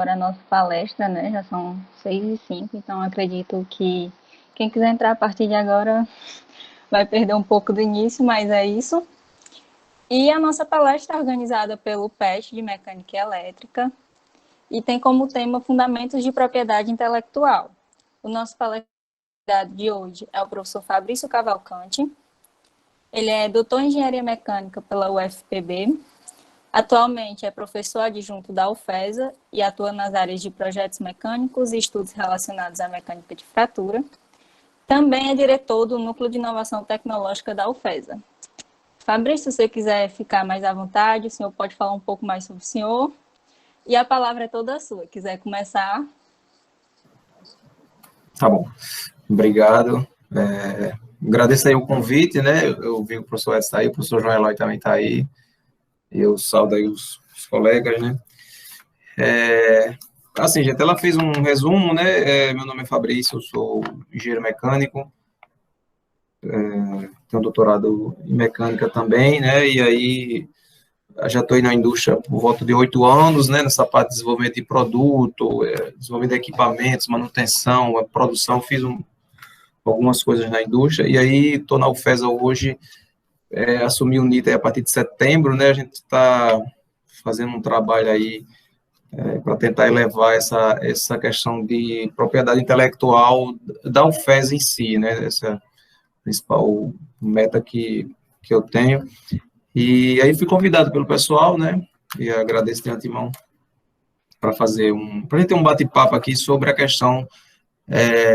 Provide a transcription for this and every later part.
Agora a nossa palestra, né? Já são 6h05, então acredito que quem quiser entrar a partir de agora vai perder um pouco do início, mas é isso. E a nossa palestra é organizada pelo PET de Mecânica Elétrica e tem como tema Fundamentos de Propriedade Intelectual. O nosso palestrante de hoje é o professor Fabrício Cavalcante. Ele é doutor em Engenharia Mecânica pela UFPB. Atualmente é professor adjunto da UFESA e atua nas áreas de projetos mecânicos e estudos relacionados à mecânica de fratura. Também é diretor do Núcleo de Inovação Tecnológica da UFESA. Fabrício, se você quiser ficar mais à vontade, o senhor pode falar um pouco mais sobre o senhor. E a palavra é toda sua. Quiser começar? Tá bom. Obrigado. Agradeço aí o convite, né? Eu vi que o professor Edson está aí, o professor João Eloy também está aí. Eu saúdo aí os colegas, né? Assim, gente, ela fez um resumo, né? Meu nome é Fabrício, eu sou engenheiro mecânico, tenho doutorado em mecânica também, né? E aí, já estou aí na indústria por volta de 8 anos, né? Nessa parte de desenvolvimento de produto, desenvolvimento de equipamentos, manutenção, a produção, fiz algumas coisas na indústria, e aí estou na UFESA hoje, assumi o NITA a partir de setembro, né? A gente está fazendo um trabalho aí para tentar elevar essa questão de propriedade intelectual da UFES em si, né? Essa é a principal meta que eu tenho. E aí fui convidado pelo pessoal, né? E agradeço de antemão para fazer para a gente ter um bate-papo aqui sobre a questão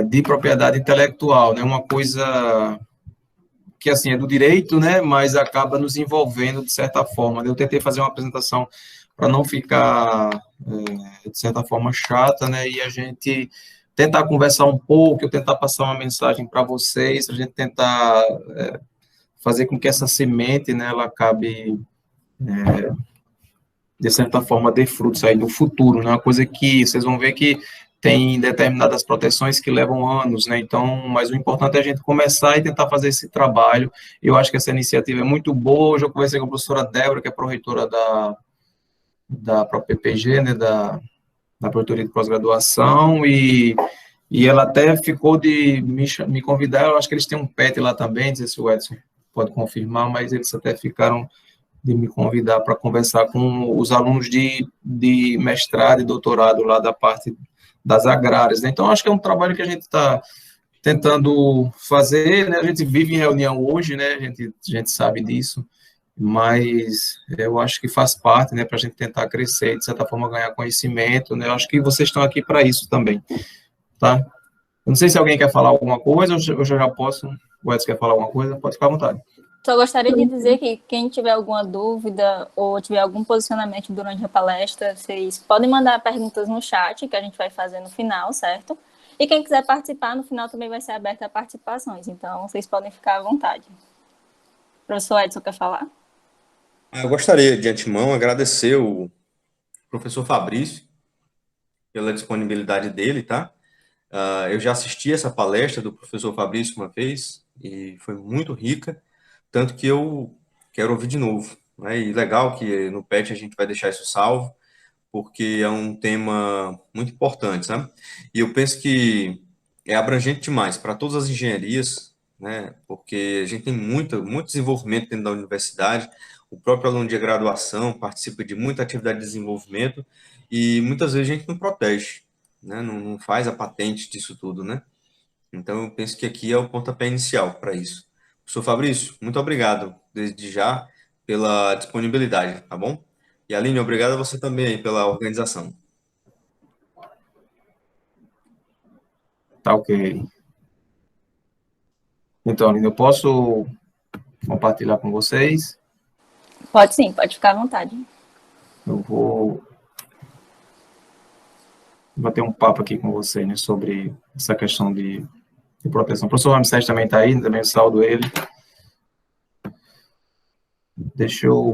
de propriedade intelectual, né? Uma coisa que, assim, é do direito, né? Mas acaba nos envolvendo de certa forma. Eu tentei fazer uma apresentação para não ficar, de certa forma, chata, né? E a gente tentar conversar um pouco, eu tentar passar uma mensagem para vocês, a gente tentar fazer com que essa semente, né, ela acabe, de certa forma, dê frutos aí no futuro, né? Uma coisa que vocês vão ver que tem determinadas proteções que levam anos, né? Então, mas o importante é a gente começar e tentar fazer esse trabalho. Eu acho que essa iniciativa é muito boa. Hoje eu conversei com a professora Débora, que é pró-reitora da própria PPG, né, da Projetoria de Pós-Graduação, e ela até ficou de me convidar. Eu acho que eles têm um PET lá também, não sei se o Edson pode confirmar, mas eles até ficaram de me convidar para conversar com os alunos de mestrado e doutorado lá da parte das agrárias, né? Então, acho que é um trabalho que a gente está tentando fazer, né? A gente vive em reunião hoje, né? A gente sabe disso, mas eu acho que faz parte, né, para a gente tentar crescer e, de certa forma, ganhar conhecimento, né? Eu acho que vocês estão aqui para isso também, tá? Eu não sei se alguém quer falar alguma coisa, ou eu já posso. O Edson quer falar alguma coisa? Pode ficar à vontade. Só gostaria de dizer que quem tiver alguma dúvida ou tiver algum posicionamento durante a palestra, vocês podem mandar perguntas no chat, que a gente vai fazer no final, certo? E quem quiser participar, no final também vai ser aberto a participações, então vocês podem ficar à vontade. O professor Edson quer falar? Eu gostaria, de antemão, agradecer o professor Fabrício pela disponibilidade dele, tá? Eu já assisti essa palestra do professor Fabrício uma vez e foi muito rica, tanto que eu quero ouvir de novo, né? E legal que no PET a gente vai deixar isso salvo, porque é um tema muito importante, sabe? E eu penso que é abrangente demais para todas as engenharias, né? Porque a gente tem muito desenvolvimento dentro da universidade, o próprio aluno de graduação participa de muita atividade de desenvolvimento e muitas vezes a gente não protege, né? Não faz a patente disso tudo, né? Então, eu penso que aqui é o pontapé inicial para isso. Professor Fabrício, muito obrigado, desde já, pela disponibilidade, tá bom? E, Aline, obrigado a você também aí pela organização. Tá ok. Então, Aline, eu posso compartilhar com vocês? Pode sim, pode ficar à vontade. Eu vou bater um papo aqui com vocês, né, sobre essa questão de proteção. O professor Ramsés também está aí, também saúdo ele. Deixa eu...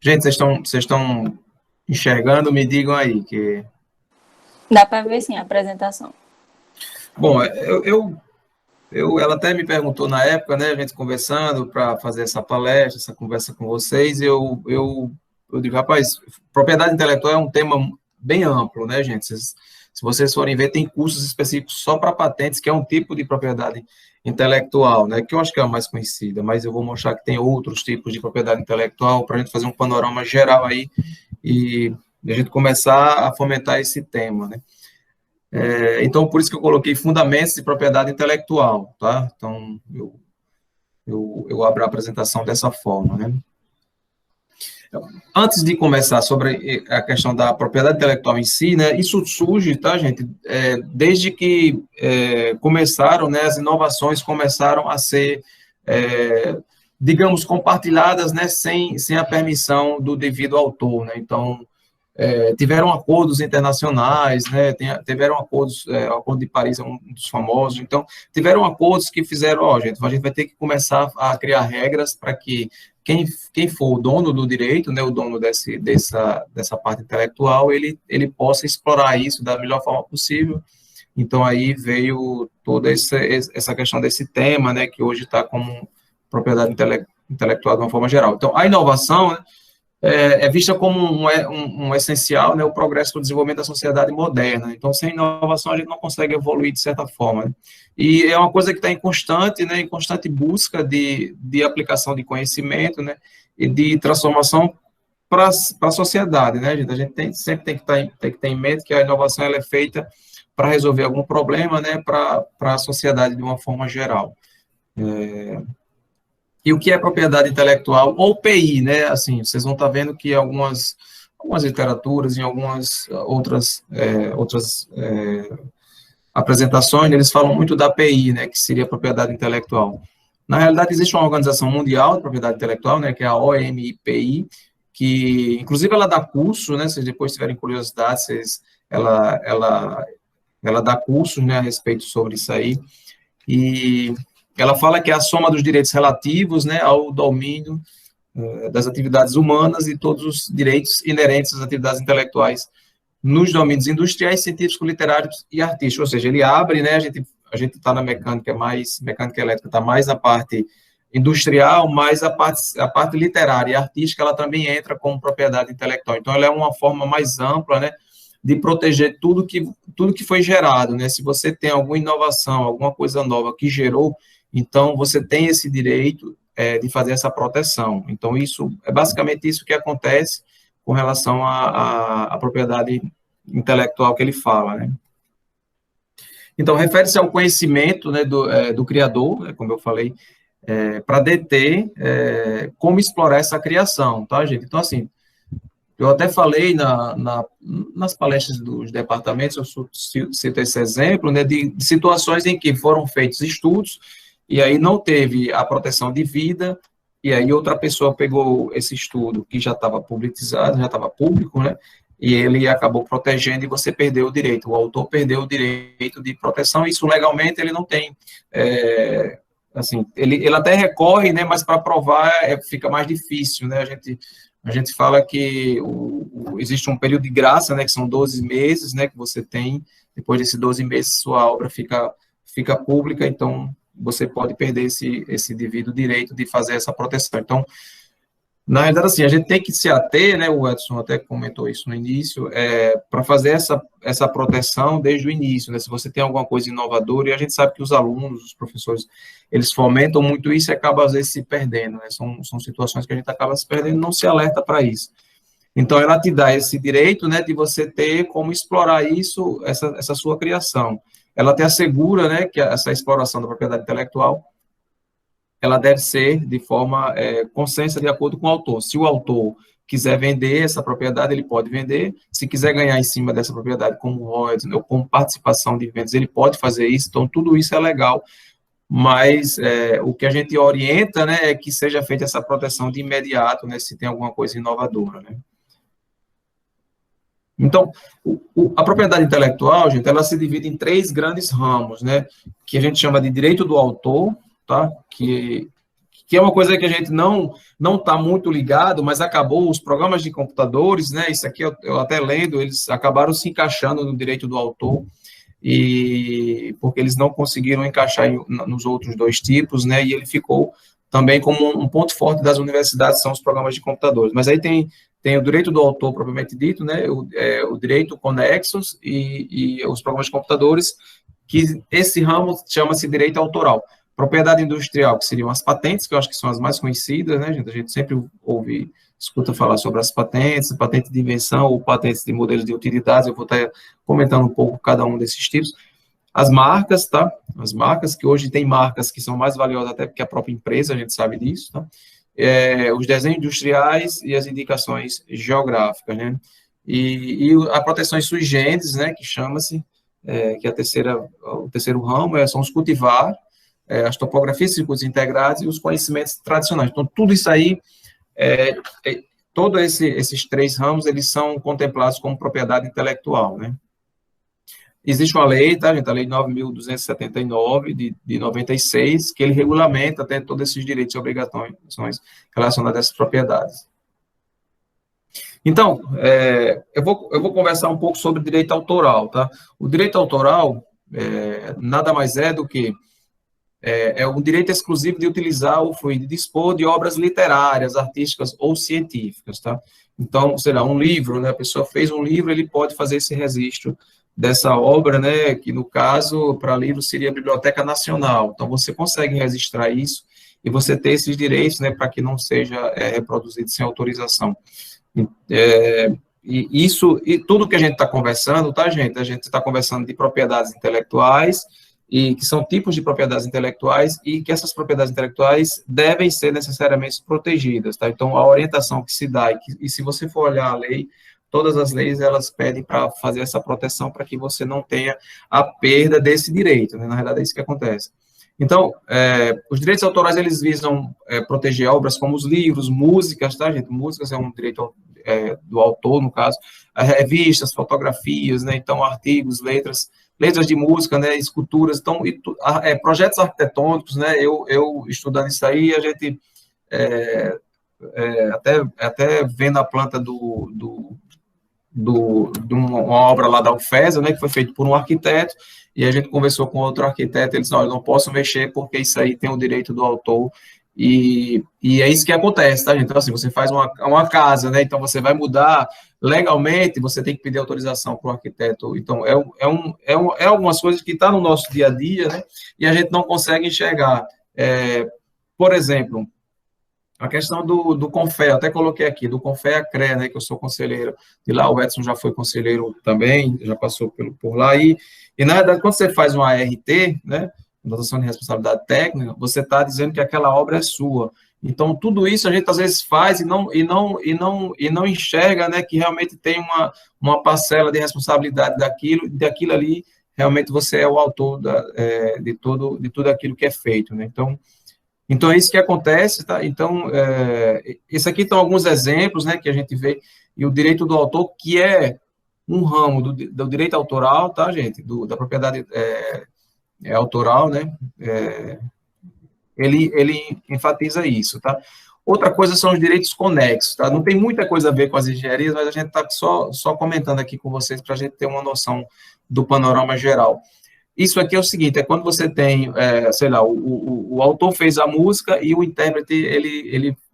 Gente, vocês estão enxergando? Me digam aí que... Dá para ver sim a apresentação. Bom, ela até me perguntou na época, né, a gente conversando para fazer essa palestra, essa conversa com vocês, eu digo, rapaz, propriedade intelectual é um tema bem amplo, né, gente? Se vocês forem ver, tem cursos específicos só para patentes, que é um tipo de propriedade intelectual, né, que eu acho que é a mais conhecida, mas eu vou mostrar que tem outros tipos de propriedade intelectual para a gente fazer um panorama geral aí e a gente começar a fomentar esse tema, né? Então, por isso que eu coloquei fundamentos de propriedade intelectual, tá? Então, eu abro a apresentação dessa forma, né? Antes de começar sobre a questão da propriedade intelectual em si, né, isso surge, tá, gente, desde que começaram, né, as inovações começaram a ser, digamos, compartilhadas, né, sem a permissão do devido autor, né, então, tiveram acordos internacionais, né, tiveram acordos, o Acordo de Paris é um dos famosos, então, tiveram acordos que fizeram, ó, gente, a gente vai ter que começar a criar regras para que quem for o dono do direito, né, o dono dessa parte intelectual, ele possa explorar isso da melhor forma possível. Então, aí veio toda essa questão desse tema, né, que hoje está como propriedade intelectual de uma forma geral. Então, a inovação, né, é vista como um essencial, né, o progresso do desenvolvimento da sociedade moderna. Então, sem inovação, a gente não consegue evoluir de certa forma, né? E é uma coisa que está em constante, né, em constante busca de aplicação de conhecimento, né, e de transformação para a sociedade, né, gente? A gente sempre tem que ter em mente que a inovação ela é feita para resolver algum problema, né, para a sociedade de uma forma geral. E o que é propriedade intelectual, ou PI, né, assim, vocês vão estar vendo que algumas literaturas, em algumas outras apresentações, eles falam muito da PI, né, que seria propriedade intelectual. Na realidade, existe uma organização mundial de propriedade intelectual, né, que é a OMPI, que, inclusive, ela dá curso, né, se vocês depois tiverem curiosidade, ela dá cursos, né, a respeito sobre isso aí, e ela fala que é a soma dos direitos relativos, né, ao domínio das atividades humanas e todos os direitos inerentes às atividades intelectuais nos domínios industriais, científicos, literários e artísticos. Ou seja, ele abre, né, a gente está na mecânica elétrica está mais na parte industrial, mas a parte literária e artística, ela também entra como propriedade intelectual. Então, ela é uma forma mais ampla, né, de proteger tudo que foi gerado, né? Se você tem alguma inovação, alguma coisa nova que gerou, então você tem esse direito de fazer essa proteção. Então, isso é basicamente isso que acontece com relação à propriedade intelectual que ele fala, né? Então, refere-se ao conhecimento, né, do criador, né, como eu falei, para deter como explorar essa criação, tá, gente? Então, assim, eu até falei nas palestras dos departamentos, eu cito esse exemplo, né, de situações em que foram feitos estudos e aí não teve a proteção de vida, e aí outra pessoa pegou esse estudo que já estava publicizado, já estava público, né, e ele acabou protegendo e você perdeu o direito, o autor perdeu o direito de proteção, e isso legalmente ele não tem, assim, ele até recorre, né, mas para provar fica mais difícil, né, a gente fala que existe um período de graça, né, que são 12 meses, né, que você tem, depois desses 12 meses sua obra fica pública, então você pode perder esse devido direito de fazer essa proteção. Então, na verdade, assim, a gente tem que se ater, né, o Edson até comentou isso no início, para fazer essa proteção desde o início, né, se você tem alguma coisa inovadora, e a gente sabe que os alunos, os professores, eles fomentam muito isso e acaba, às vezes, se perdendo, né, são situações que a gente acaba se perdendo e não se alerta para isso. Então, ela te dá esse direito, né, de você ter como explorar isso, essa sua criação. Ela te assegura, né, que essa exploração da propriedade intelectual, ela deve ser de forma consensa de acordo com o autor. Se o autor quiser vender essa propriedade, ele pode vender. Se quiser ganhar em cima dessa propriedade como royalties ou como participação de vendas, ele pode fazer isso. Então, tudo isso é legal, mas o que a gente orienta, né, é que seja feita essa proteção de imediato, né, se tem alguma coisa inovadora, né. Então, a propriedade intelectual, gente, ela se divide em 3 grandes ramos, né, que a gente chama de direito do autor, tá, que é uma coisa que a gente não está muito ligado, mas acabou os programas de computadores, né, isso aqui eu até lendo, eles acabaram se encaixando no direito do autor, e porque eles não conseguiram encaixar nos outros 2 tipos, né, e ele ficou também como um ponto forte das universidades, são os programas de computadores. Mas aí tem tem o direito do autor propriamente dito, né, o direito conexos e os programas de computadores, que esse ramo chama-se direito autoral. Propriedade industrial, que seriam as patentes, que eu acho que são as mais conhecidas, né, gente? A gente sempre escuta falar sobre as patentes, patente de invenção ou patentes de modelos de utilidades, eu vou estar comentando um pouco cada um desses tipos. As marcas, tá? As marcas, que hoje tem marcas que são mais valiosas até porque a própria empresa, a gente sabe disso, tá? Os desenhos industriais e as indicações geográficas, né? E a proteção sui generis, né, que chama-se, que é o terceiro ramo, são os cultivar, as topografias circuitos integrados e os conhecimentos tradicionais. Então, tudo isso aí, todos esses três ramos, eles são contemplados como propriedade intelectual, né? Existe uma lei, tá, gente? A Lei 9.279, de 96, que ele regulamenta até todos esses direitos e obrigações relacionadas a essas propriedades. Então, eu vou conversar um pouco sobre direito autoral, tá? O direito autoral nada mais é do que um direito exclusivo de utilizar ou de dispor de obras literárias, artísticas ou científicas, tá? Então, sei lá, um livro, né? A pessoa fez um livro, ele pode fazer esse registro dessa obra, né, que no caso, para livro, seria a Biblioteca Nacional. Então, você consegue registrar isso e você ter esses direitos, né, para que não seja reproduzido sem autorização. E tudo que a gente está conversando, tá, gente? A gente está conversando de propriedades intelectuais, e que são tipos de propriedades intelectuais, e que essas propriedades intelectuais devem ser necessariamente protegidas, tá? Então, a orientação que se dá, e se você for olhar a lei, todas as leis, elas pedem para fazer essa proteção para que você não tenha a perda desse direito, né? Na verdade, é isso que acontece. Então, os direitos autorais, eles visam proteger obras como os livros, músicas, tá, gente? Músicas é um direito do autor, no caso, revistas, fotografias, né? Então, artigos, letras de música, né? Esculturas, então, projetos arquitetônicos, né? Eu estudando isso aí, a gente até vendo a planta de uma obra lá da UFESA, né, que foi feito por um arquiteto, e a gente conversou com outro arquiteto, ele disse, não, eu não posso mexer porque isso aí tem o direito do autor, e é isso que acontece, tá, gente? Então, assim, você faz uma casa, né, então você vai mudar legalmente, você tem que pedir autorização para o arquiteto, então é algumas coisas que estão no nosso dia a dia, né, e a gente não consegue enxergar. Por exemplo, a questão do CONFEA, até coloquei aqui, do CONFEA-CRE, né, que eu sou conselheiro de lá, o Edson já foi conselheiro também, já passou por lá, e na verdade, quando você faz uma ART, né, notação de responsabilidade técnica, você está dizendo que aquela obra é sua. Então, tudo isso a gente às vezes faz e não enxerga, né, que realmente tem uma parcela de responsabilidade daquilo ali, realmente você é o autor de tudo aquilo que é feito, né, então, é isso que acontece, tá? Então, isso aqui estão alguns exemplos, né, que a gente vê, e o direito do autor, que é um ramo do direito autoral, tá, gente? Da propriedade autoral, né? Ele enfatiza isso, tá? Outra coisa são os direitos conexos, tá? Não tem muita coisa a ver com as engenharias, mas a gente está só comentando aqui com vocês para a gente ter uma noção do panorama geral. Isso aqui é o seguinte, quando você tem, sei lá, o autor fez a música e o intérprete,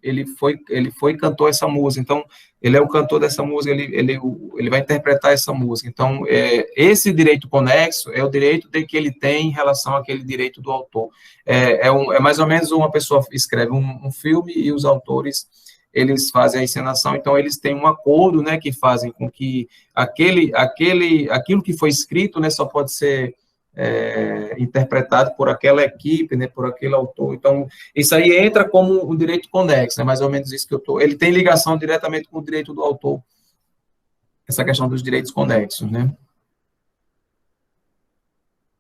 ele foi e cantou essa música, então, ele é o cantor dessa música, ele vai interpretar essa música, então, esse direito conexo é o direito que ele tem em relação àquele direito do autor. É mais ou menos uma pessoa escreve um filme e os autores, eles fazem a encenação, então eles têm um acordo, né, que fazem com que aquilo que foi escrito, né, só pode ser interpretado por aquela equipe, né, por aquele autor. Então, isso aí entra como um direito conexo, é mais ou menos isso que eu estou... Ele tem ligação diretamente com o direito do autor, essa questão dos direitos conexos, né?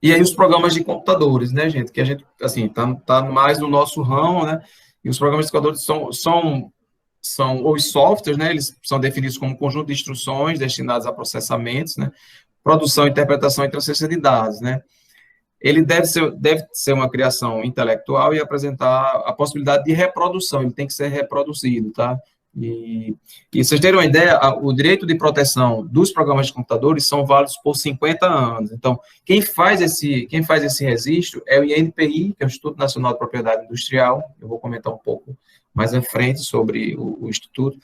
E aí os programas de computadores, né, gente, que a gente, assim, tá mais no nosso ramo, né, e os programas de computadores são os softwares, né, eles são definidos como um conjunto de instruções destinadas a processamentos, né, produção, interpretação e transferência de dados, né? Ele deve ser uma criação intelectual e apresentar a possibilidade de reprodução, ele tem que ser reproduzido, tá? E vocês terem uma ideia, o direito de proteção dos programas de computadores são válidos por 50 anos. Então, quem faz esse registro é o INPI, que é o Instituto Nacional de Propriedade Industrial, eu vou comentar um pouco mais à frente sobre o Instituto,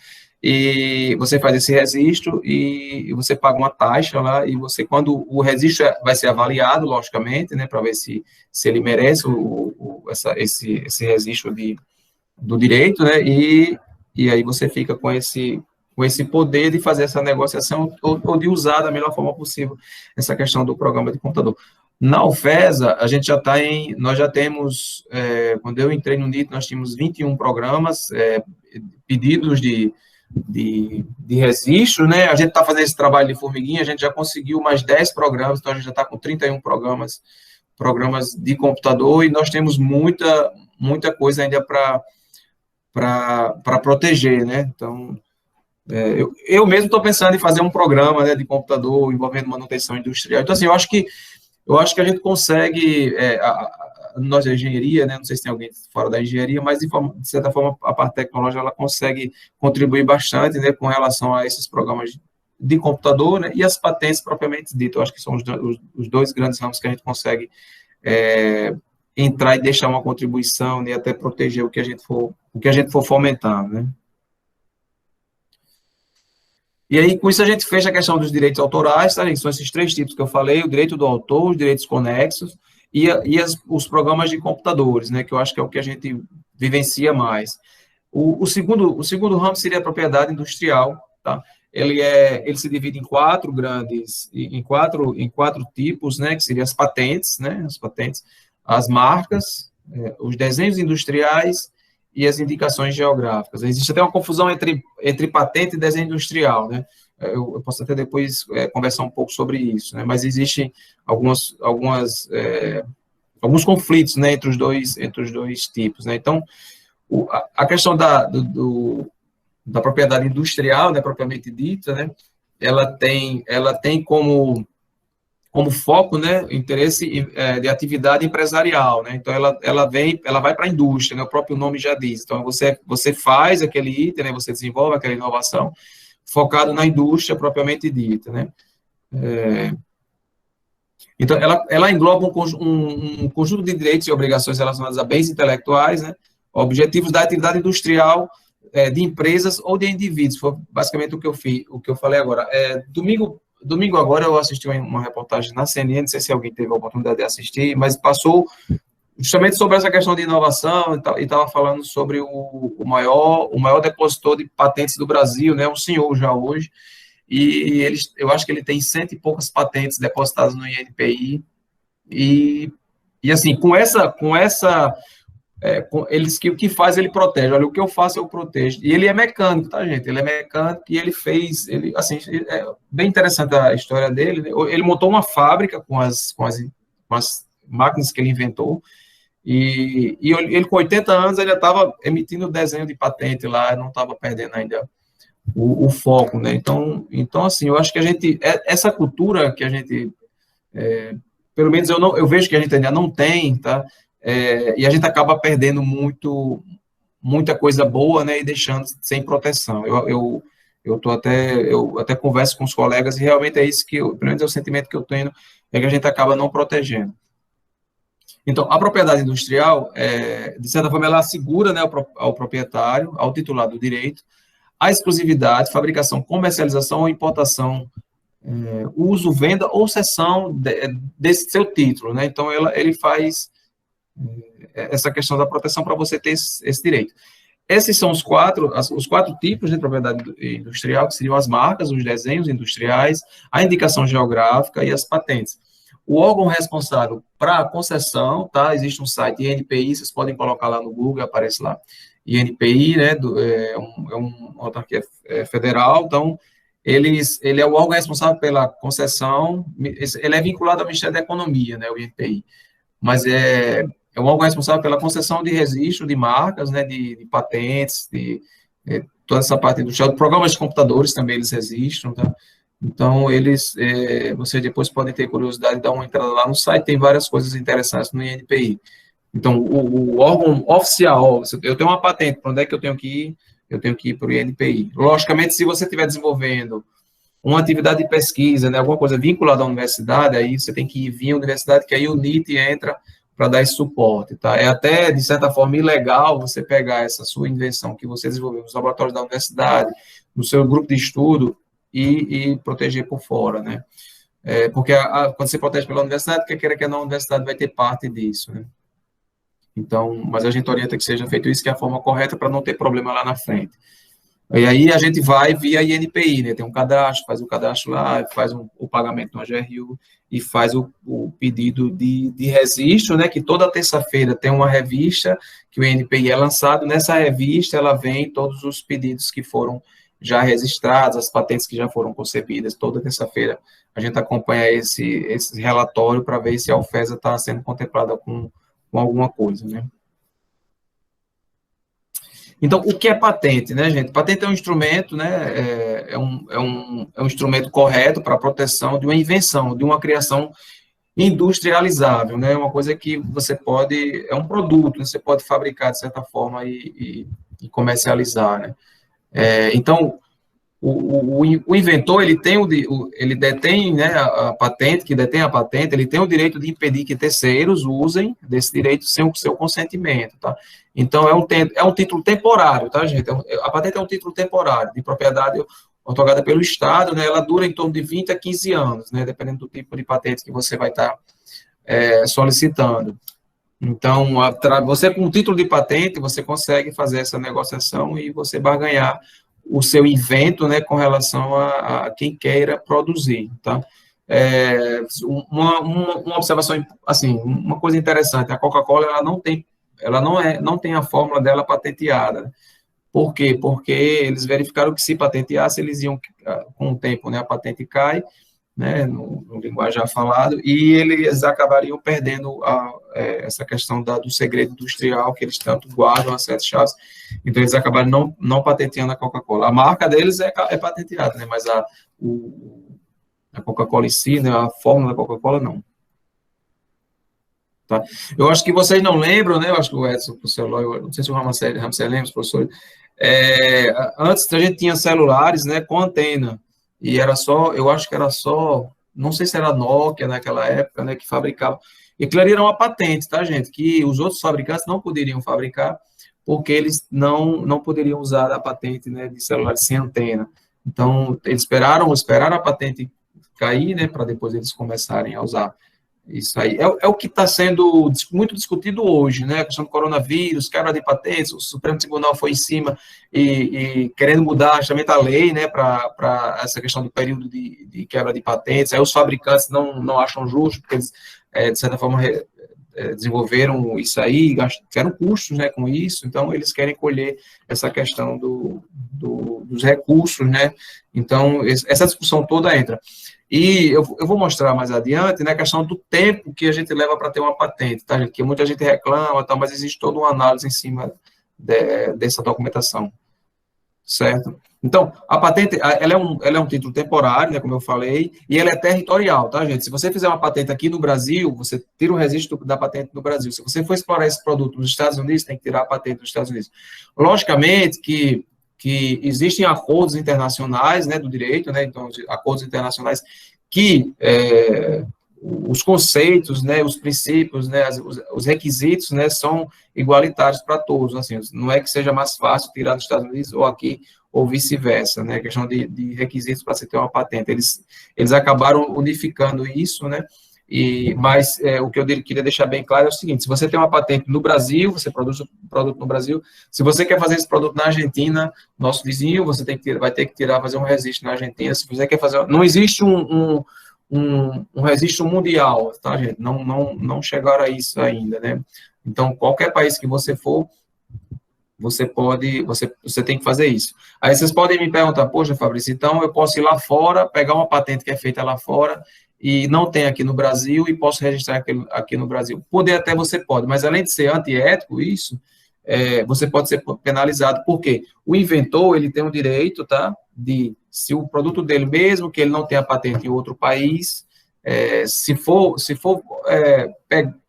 e você faz esse registro e você paga uma taxa lá, e você, quando o registro vai ser avaliado, logicamente, né, para ver se ele merece esse registro do direito, né, e aí você fica com esse poder de fazer essa negociação ou de usar da melhor forma possível essa questão do programa de computador. Na UFESA, a gente nós já temos, quando eu entrei no NIT, nós tínhamos 21 programas, pedidos de registro, né? A gente está fazendo esse trabalho de formiguinha, a gente já conseguiu mais 10 programas, então a gente já está com 31 programas de computador, e nós temos muita coisa ainda para proteger, né? Então, eu mesmo estou pensando em fazer um programa, né, de computador envolvendo manutenção industrial. Então, assim, eu acho que a gente consegue, nós da engenharia, né, não sei se tem alguém fora da engenharia, mas de certa forma a parte tecnológica ela consegue contribuir bastante, né, com relação a esses programas de computador, né, e as patentes propriamente ditas. Eu acho que são os dois grandes ramos que a gente consegue entrar e deixar uma contribuição, né, e até proteger o que a gente for fomentar, né. E aí, com isso, a gente fecha a questão dos direitos autorais, tá? São esses 3 tipos que eu falei: o direito do autor, os direitos conexos e os programas de computadores, né, que eu acho que é o que a gente vivencia mais. O segundo ramo seria a propriedade industrial, tá? Ele se divide em 4 tipos, né, que seriam as patentes, né, as marcas, os desenhos industriais e as indicações geográficas. Existe até uma confusão entre patente e desenho industrial, né? Eu posso até depois conversar um pouco sobre isso, né? Mas existem alguns conflitos, né, entre os dois tipos, né? Então, a questão da propriedade industrial, né, propriamente dita, né, ela tem como foco, né, interesse de atividade empresarial, né? Então ela vai para a indústria, né? O próprio nome já diz. Então você faz aquele item, né? Você desenvolve aquela inovação focado na indústria propriamente dita, né? Então ela engloba um conjunto de direitos e obrigações relacionados a bens intelectuais, né? Objetivos da atividade industrial de empresas ou de indivíduos. Foi basicamente o que eu falei agora. Domingo agora eu assisti uma reportagem na CNN, não sei se alguém teve a oportunidade de assistir, mas passou justamente sobre essa questão de inovação e estava falando sobre o maior depositor de patentes do Brasil, né, um senhor já hoje, e eu acho que ele tem 100 e poucas patentes depositadas no INPI, e assim, com essa o que faz, ele protege. Olha, o que eu faço, eu protejo. E ele é mecânico, tá, gente? Ele é mecânico e assim, é bem interessante a história dele, né? Ele montou uma fábrica com as máquinas que ele inventou, e ele com 80 anos, ele já estava emitindo desenho de patente lá, não estava perdendo ainda o foco, né? Então, assim, eu acho que essa cultura que a gente, pelo menos eu vejo que a gente ainda não tem, tá? E a gente acaba perdendo muita coisa boa, né, e deixando sem proteção. Eu até converso com os colegas e realmente é isso pelo menos é o sentimento que eu tenho, é que a gente acaba não protegendo. Então, a propriedade industrial, de certa forma, ela assegura, né, ao proprietário, ao titular do direito, a exclusividade, fabricação, comercialização ou importação, uso, venda ou cessão desse seu título, né? Então, ele faz essa questão da proteção para você ter esse direito. Esses são os 4 tipos de propriedade industrial, que seriam as marcas, os desenhos industriais, a indicação geográfica e as patentes. O órgão responsável para a concessão, tá? Existe um site INPI, vocês podem colocar lá no Google, aparece lá. INPI, né? Uma autarquia federal, então ele é o órgão responsável pela concessão, ele é vinculado ao Ministério da Economia, né? O INPI, mas é um órgão responsável pela concessão de registro de marcas, né, de patentes, toda essa parte industrial, programas de computadores também eles registram, tá? Então, vocês depois podem ter curiosidade de dar uma entrada lá no site, tem várias coisas interessantes no INPI. Então, o órgão oficial, eu tenho uma patente, para onde é que eu tenho que ir? Eu tenho que ir para o INPI. Logicamente, se você estiver desenvolvendo uma atividade de pesquisa, né, alguma coisa vinculada à universidade, aí você tem que ir via universidade, que aí o NIT entra para dar esse suporte, tá? É até, de certa forma, ilegal você pegar essa sua invenção que você desenvolveu nos laboratórios da universidade, no seu grupo de estudo, e proteger por fora, né? Porque quando você protege pela universidade, quer queira que não, a universidade vai ter parte disso, né? Então, mas a gente orienta que seja feito isso, que é a forma correta para não ter problema lá na frente. E aí a gente vai via INPI, né? Tem um cadastro, faz o cadastro lá, faz o pagamento no AGRU e faz o pedido de registro, né? Que toda terça-feira tem uma revista que o INPI é lançado. Nessa revista, ela vem todos os pedidos que foram já registrados, as patentes que já foram concebidas. Toda terça-feira a gente acompanha esse relatório para ver se a UFESA está sendo contemplada com alguma coisa, né? Então, o que é patente, né, gente? Patente é um instrumento, né, é um instrumento correto para a proteção de uma invenção, de uma criação industrializável, né, uma coisa que você pode, é um produto, né, você pode fabricar de certa forma e comercializar, né. Então, o inventor, ele detém, né, a patente, que detém a patente, ele tem o direito de impedir que terceiros usem desse direito sem o seu consentimento, tá? Então, é um título temporário, tá, gente? A patente é um título temporário, de propriedade otorgada pelo Estado, né? Ela dura em torno de 20 a 15 anos, né? Dependendo do tipo de patente que você vai estar solicitando. Então, você com o título de patente, você consegue fazer essa negociação e você barganhar o seu invento, né, com relação a quem queira produzir, tá? Uma observação, assim, uma coisa interessante, a Coca-Cola, ela não tem a fórmula dela patenteada. Por quê? Porque eles verificaram que se patenteasse, eles iam, com o tempo, né, a patente cai, né, no linguajar falado, e eles acabariam perdendo essa questão do segredo industrial que eles tanto guardam, as sete chaves. Então, eles acabaram não patenteando a Coca-Cola. A marca deles é patenteada, né, mas a Coca-Cola em si, né, a fórmula da Coca-Cola, não. Tá? Eu acho que vocês não lembram, né, eu acho que o Edson, o professor Eloy, eu não sei se o Ramsey lembra, professor, antes a gente tinha celulares, né, com antena, e eu acho que era só, não sei se era Nokia naquela época, né, que fabricava, e aquilo ali era uma patente, tá, gente, que os outros fabricantes não poderiam fabricar, porque eles não poderiam usar a patente, né, de celulares sem antena. Então, eles esperaram a patente cair, né, para depois eles começarem a usar. Isso aí é o que está sendo muito discutido hoje, né? A questão do coronavírus, quebra de patentes, o Supremo Tribunal foi em cima e querendo mudar justamente a lei, né, para essa questão do período de quebra de patentes. Aí os fabricantes não acham justo, porque eles, de certa forma, desenvolveram isso aí, tiveram custos, né, com isso, então eles querem colher essa questão dos recursos, né? Então, essa discussão toda entra. E eu vou mostrar mais adiante, né, a questão do tempo que a gente leva para ter uma patente, tá, gente? Que muita gente reclama, tá, mas existe toda uma análise em cima dessa documentação, certo? Então, a patente, ela é um título temporário, né, como eu falei, e ela é territorial, tá, gente? Se você fizer uma patente aqui no Brasil, você tira o registro da patente no Brasil. Se você for explorar esse produto nos Estados Unidos, tem que tirar a patente dos Estados Unidos. Logicamente que existem acordos internacionais, né, do direito, né, então, acordos internacionais que os conceitos, né, os princípios, né, os requisitos, né, são igualitários para todos, assim, não é que seja mais fácil tirar dos Estados Unidos ou aqui, ou vice-versa, né, a questão de requisitos para se ter uma patente, eles acabaram unificando isso, né, mas o que eu queria deixar bem claro é o seguinte: se você tem uma patente no Brasil, você produz um produto no Brasil, se você quer fazer esse produto na Argentina, nosso vizinho, você vai ter que fazer um registro na Argentina. Se você quer fazer, não existe um registro mundial, tá, gente? Não chegaram a isso ainda, né? Então, qualquer país que você for, você tem que fazer isso. Aí vocês podem me perguntar: poxa, Fabrício, então eu posso ir lá fora, pegar uma patente que é feita lá fora e não tem aqui no Brasil e posso registrar aqui no Brasil? Poder até você pode, mas além de ser antiético isso, você pode ser penalizado. Por quê? O inventor, ele tem o direito, tá, se o produto dele, mesmo que ele não tenha patente em outro país, se for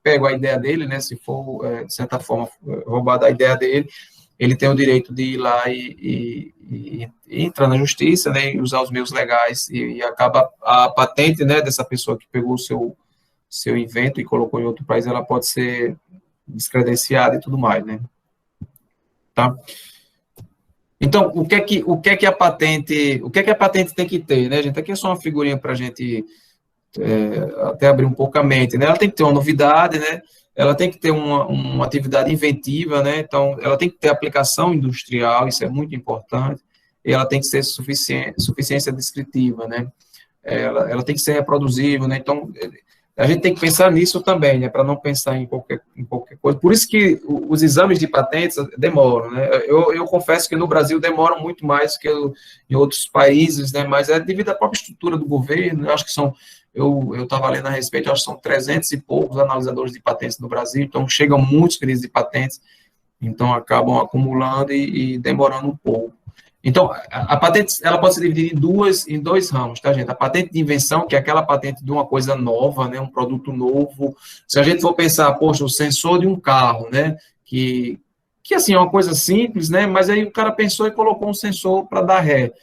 pego a ideia dele, né, se for, de certa forma, roubada a ideia dele, ele tem o direito de ir lá e entrar na justiça, né, e usar os meios legais, e acaba a patente, né, dessa pessoa que pegou seu invento e colocou em outro país, ela pode ser descredenciada e tudo mais, né? Tá? Então, o que é que a patente tem que ter, né, gente? Aqui é só uma figurinha para a gente até abrir um pouco a mente, né? Ela tem que ter uma novidade, né? Ela tem que ter uma atividade inventiva, né? Então, ela tem que ter aplicação industrial, isso é muito importante, e ela tem que ser suficiência descritiva, né? Ela tem que ser reproduzível, né? Então, a gente tem que pensar nisso também, né? Para não pensar em qualquer coisa. Por isso que os exames de patentes demoram, né? Eu confesso que no Brasil demoram muito mais que em outros países, né? Mas é devido à própria estrutura do governo. Eu acho que eu estava lendo a respeito, eu acho que são 300 e poucos analisadores de patentes no Brasil, então chegam muitos crises de patentes, então acabam acumulando e demorando um pouco. Então, a patente, ela pode ser dividida em dois ramos, tá, gente? A patente de invenção, que é aquela patente de uma coisa nova, né, um produto novo. Se a gente for pensar, poxa, o sensor de um carro, né, que assim, é uma coisa simples, né, mas aí o cara pensou e colocou um sensor para dar ré.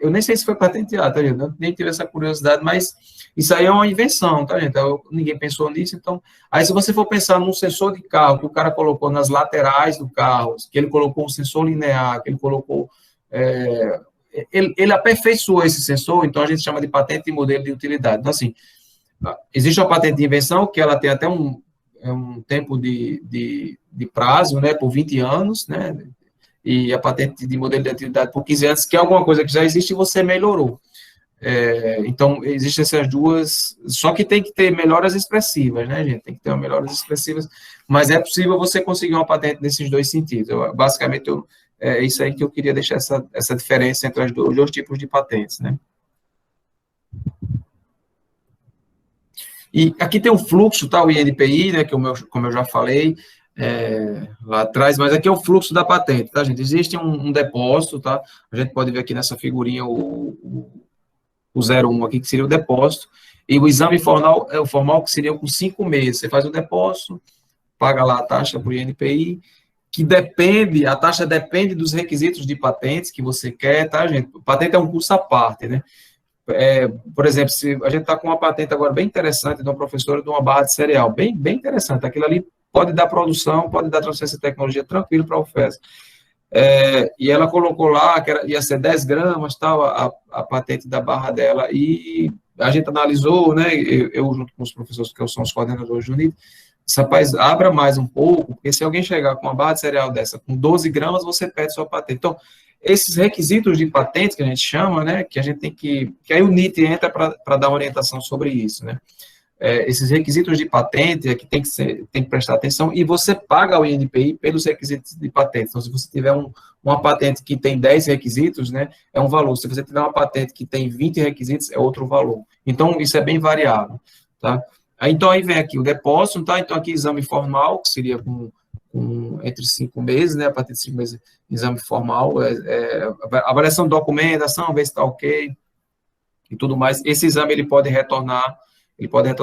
Eu nem sei se foi patenteado, tá, gente? Eu nem tive essa curiosidade, mas isso aí é uma invenção, tá, gente? Ninguém pensou nisso, então... Aí, se você for pensar num sensor de carro que o cara colocou nas laterais do carro, que ele colocou um sensor linear, que ele colocou... Ele aperfeiçoou esse sensor, então a gente chama de patente de modelo de utilidade. Então, assim, existe uma patente de invenção que ela tem até um tempo de prazo, né, por 20 anos, né, e a patente de modelo de atividade por 15 anos, que é alguma coisa que já existe e você melhorou. Então, existem essas duas, só que tem que ter melhoras expressivas, né, gente? Tem que ter melhoras expressivas, mas é possível você conseguir uma patente nesses dois sentidos. Basicamente, é isso aí que eu queria deixar essa diferença entre os dois tipos de patentes, né? E aqui tem um fluxo, tá, o INPI, né, como eu já falei lá atrás, mas aqui é o fluxo da patente, tá, gente? Existe um depósito, tá? A gente pode ver aqui nessa figurinha o 01 aqui, que seria o depósito, e o exame formal que seria com 5 meses. Você faz o depósito, paga lá a taxa por INPI, a taxa depende dos requisitos de patentes que você quer, tá, gente? Patente é um curso à parte, né? Por exemplo, se a gente está com uma patente agora bem interessante de uma professora de uma barra de cereal, bem interessante, aquilo ali pode dar produção, pode dar transferência de tecnologia tranquilo para a UFES. E ela colocou lá que ia ser 10 gramas, tal, a patente da barra dela, e a gente analisou, né, eu junto com os professores, que são os coordenadores do NIT, rapaz, abra mais um pouco, porque se alguém chegar com uma barra de cereal dessa, com 12 gramas, você perde sua patente. Então, esses requisitos de patente, que a gente chama, né, que a gente tem que aí o NIT entra para dar orientação sobre isso, né. Esses requisitos de patente que tem que prestar atenção, e você paga o INPI pelos requisitos de patente. Então, se você tiver uma patente que tem 10 requisitos, né, é um valor. Se você tiver uma patente que tem 20 requisitos, é outro valor. Então, isso é bem variável, tá? Então, aí vem aqui o depósito, tá? Então, aqui exame formal, que seria entre 5 meses, né, a partir de 5 meses, exame formal, avaliação de documentação, ver se está ok, e tudo mais. Esse exame, ele pode retornar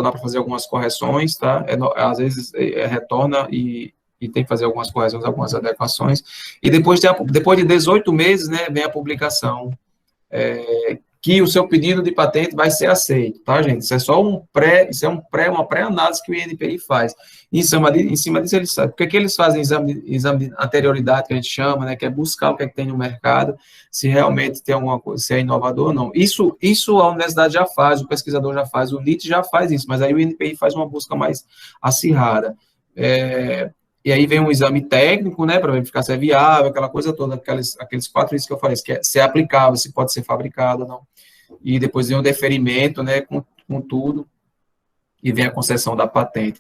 para fazer algumas correções, tá? Às vezes retorna e tem que fazer algumas correções, algumas adequações. E depois de 18 meses, né, vem a publicação, que o seu pedido de patente vai ser aceito, tá, gente? Isso é só uma pré-análise que o INPI faz. Em cima disso, eles sabem. Por que eles fazem exame de anterioridade, que a gente chama, né, que é buscar o que tem no mercado, se realmente tem alguma coisa, se é inovador ou não. Isso a universidade já faz, o pesquisador já faz, o NIT já faz isso, mas aí o INPI faz uma busca mais acirrada. E aí vem um exame técnico, né, para verificar se é viável, aquela coisa toda, aqueles 4 itens que eu falei, se é aplicável, se pode ser fabricado ou não. E depois vem o deferimento, né, com tudo, e vem a concessão da patente.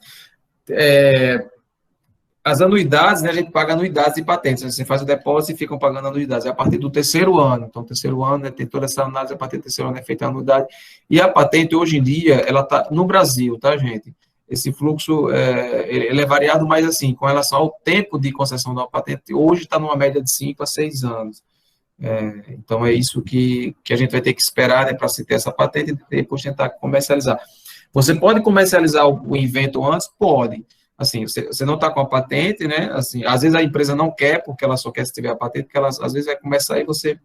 As anuidades, né, a gente paga anuidades de patentes, você faz o depósito e ficam pagando anuidades, a partir do 3º ano. Então, o 3º ano, né, tem toda essa análise, a partir do 3º ano é feita a anuidade. E a patente, hoje em dia, ela está no Brasil, tá, gente? Esse fluxo, ele é variado, mas assim, com relação ao tempo de concessão da patente, hoje está numa média de 5 a 6 anos. Então, é isso que a gente vai ter que esperar, né, para se ter essa patente e depois tentar comercializar. Você pode comercializar o invento antes? Pode. Assim, você não está com a patente, né? Assim, às vezes a empresa não quer, porque ela só quer se tiver a patente, porque ela às vezes vai começar e você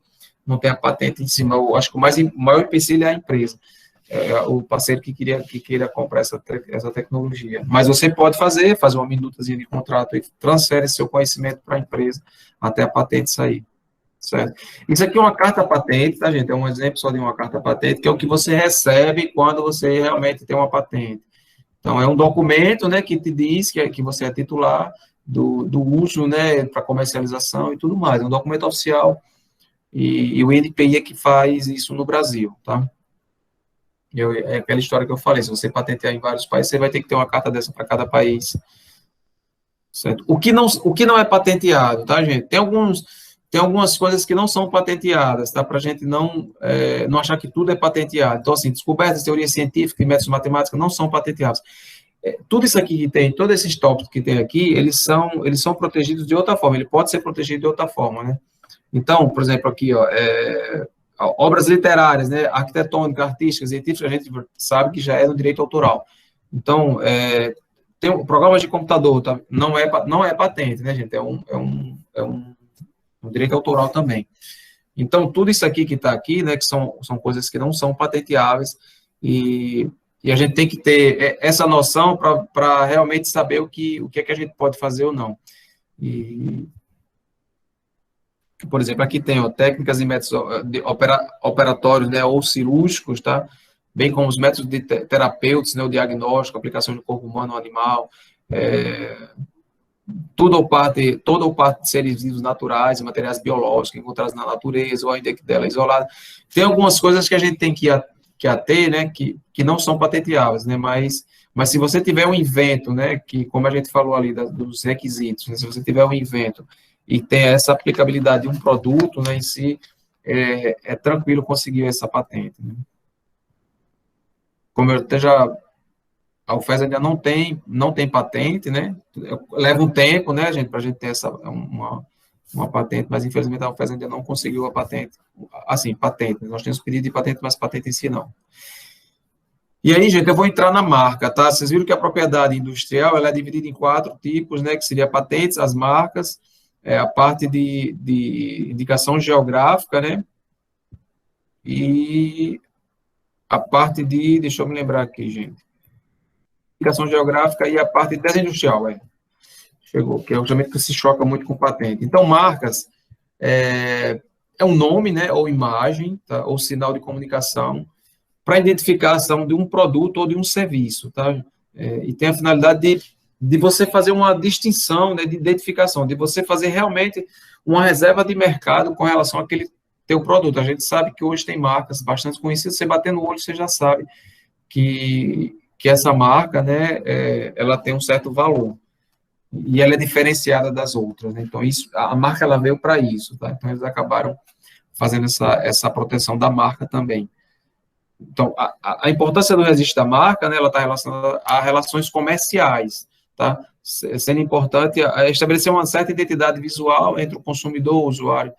não tem a patente em cima. Eu acho que o maior empecilho é a empresa. o parceiro que queira comprar essa tecnologia. Mas você pode fazer uma minutazinha de contrato e transfere seu conhecimento para a empresa até a patente sair, certo? Isso aqui é uma carta patente, tá, gente? É um exemplo só de uma carta patente, que é o que você recebe quando você realmente tem uma patente. Então, é um documento, né, que te diz que você é titular do uso, né, para comercialização e tudo mais. É um documento oficial e o INPI é que faz isso no Brasil, tá? É aquela história que eu falei, se você patentear em vários países, você vai ter que ter uma carta dessa para cada país, certo? O que não é patenteado, tá, gente? Tem algumas coisas que não são patenteadas, tá? Para a gente não achar que tudo é patenteado. Então, assim, descobertas, teorias científicas e métodos matemáticos não são patenteados. Tudo isso aqui que tem, todos esses tópicos que tem aqui, eles são protegidos de outra forma, ele pode ser protegido de outra forma, né? Então, por exemplo, aqui, ó, obras literárias, né, arquitetônicas, artísticas, científicas, a gente sabe que já é no direito autoral. Então, tem programas de computador, tá? Não é patente, né, gente? É um direito autoral também. Então, tudo isso aqui que está aqui, né, que são coisas que não são patenteáveis, e a gente tem que ter essa noção para realmente saber o que é que a gente pode fazer ou não. E, por exemplo, aqui tem técnicas e métodos operatórios, né, ou cirúrgicos, tá? Bem como os métodos de terapêuticos, né, o diagnóstico, aplicação no corpo humano ou animal, toda ou parte de seres vivos naturais, materiais biológicos encontrados na natureza, ou ainda que dela isolada. Tem algumas coisas que a gente tem que ater, né, que não são patenteáveis, né, mas se você tiver um invento, né, que, como a gente falou ali, dos requisitos, né, se você tiver um invento e tem essa aplicabilidade de um produto, né, em si, é tranquilo conseguir essa patente, né. Como eu até a UFES ainda não tem patente, né, leva um tempo, né, gente, para a gente ter uma patente, mas infelizmente a UFES ainda não conseguiu a patente, assim, patente, nós temos pedido de patente, mas patente em si não. E aí, gente, eu vou entrar na marca, tá? Vocês viram que a propriedade industrial, ela é dividida em 4 tipos, né, que seria patentes, as marcas, a parte de indicação geográfica, né, e a parte deixa eu me lembrar aqui, gente, indicação geográfica e a parte de desindustrial, chegou, que é justamente que se choca muito com patente. Então, marcas é um nome, né, ou imagem, tá, ou sinal de comunicação, para identificação de um produto ou de um serviço, tá? E tem a finalidade de você fazer uma distinção, né, de identificação, de você fazer realmente uma reserva de mercado com relação àquele teu produto. A gente sabe que hoje tem marcas bastante conhecidas, você bater no olho, você já sabe que essa marca, né, ela tem um certo valor, e ela é diferenciada das outras, né? Então, a marca, ela veio para isso, tá? Então, eles acabaram fazendo essa proteção da marca também. Então, a importância do registro da marca, né, ela está relacionada a relações comerciais, tá? Sendo importante estabelecer uma certa identidade visual entre o consumidor, o usuário,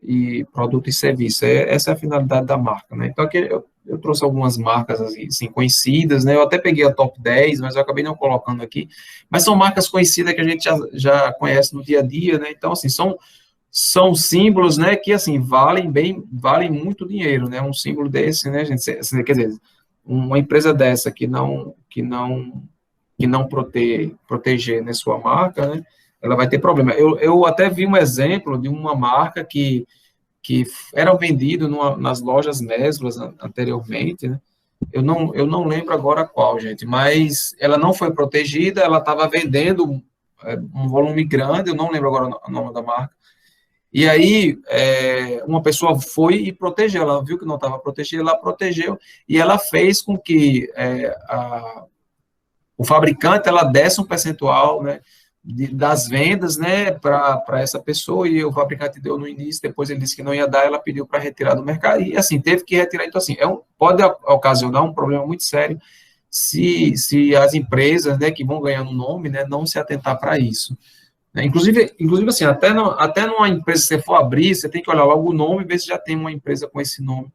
e produto e serviço. Essa é a finalidade da marca, né? Então, aqui eu trouxe algumas marcas, assim, conhecidas, né? Eu até peguei a top 10, mas eu acabei não colocando aqui. Mas são marcas conhecidas que a gente já conhece no dia a dia, né? Então, assim, são símbolos, né, que, assim, valem muito dinheiro, né, um símbolo desse, né, gente, quer dizer, uma empresa dessa que não proteger, né, sua marca, né, ela vai ter problema. Eu até vi um exemplo de uma marca que era vendido nas lojas Mesblas anteriormente, né, eu não lembro agora qual, gente, mas ela não foi protegida, ela estava vendendo um volume grande, eu não lembro agora o nome da marca. E aí, uma pessoa foi e protegeu, ela viu que não estava protegida, ela protegeu, e ela fez com que o fabricante, ela desse um percentual, né, das vendas, né, para essa pessoa, e o fabricante deu no início, depois ele disse que não ia dar, ela pediu para retirar do mercado, e assim, teve que retirar. Então, assim, pode ocasionar um problema muito sério se as empresas, né, que vão ganhando nome, né, não se atentar para isso. Inclusive, assim, até numa empresa que você for abrir, você tem que olhar logo o nome e ver se já tem uma empresa com esse nome,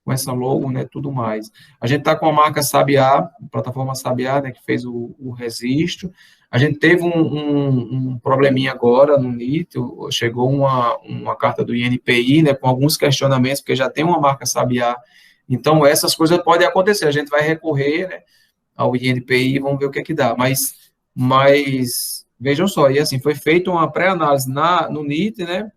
com essa logo, né, tudo mais. A gente está com a marca Sabiá, a plataforma Sabiá, né, que fez o registro. A gente teve um probleminha agora no NIT, chegou uma carta do INPI, né, com alguns questionamentos, porque já tem uma marca Sabiá Então, essas coisas podem acontecer, a gente vai recorrer, né, ao INPI e vamos ver o que é que dá. Mas vejam só, e assim, foi feita uma pré-análise no NIT, né,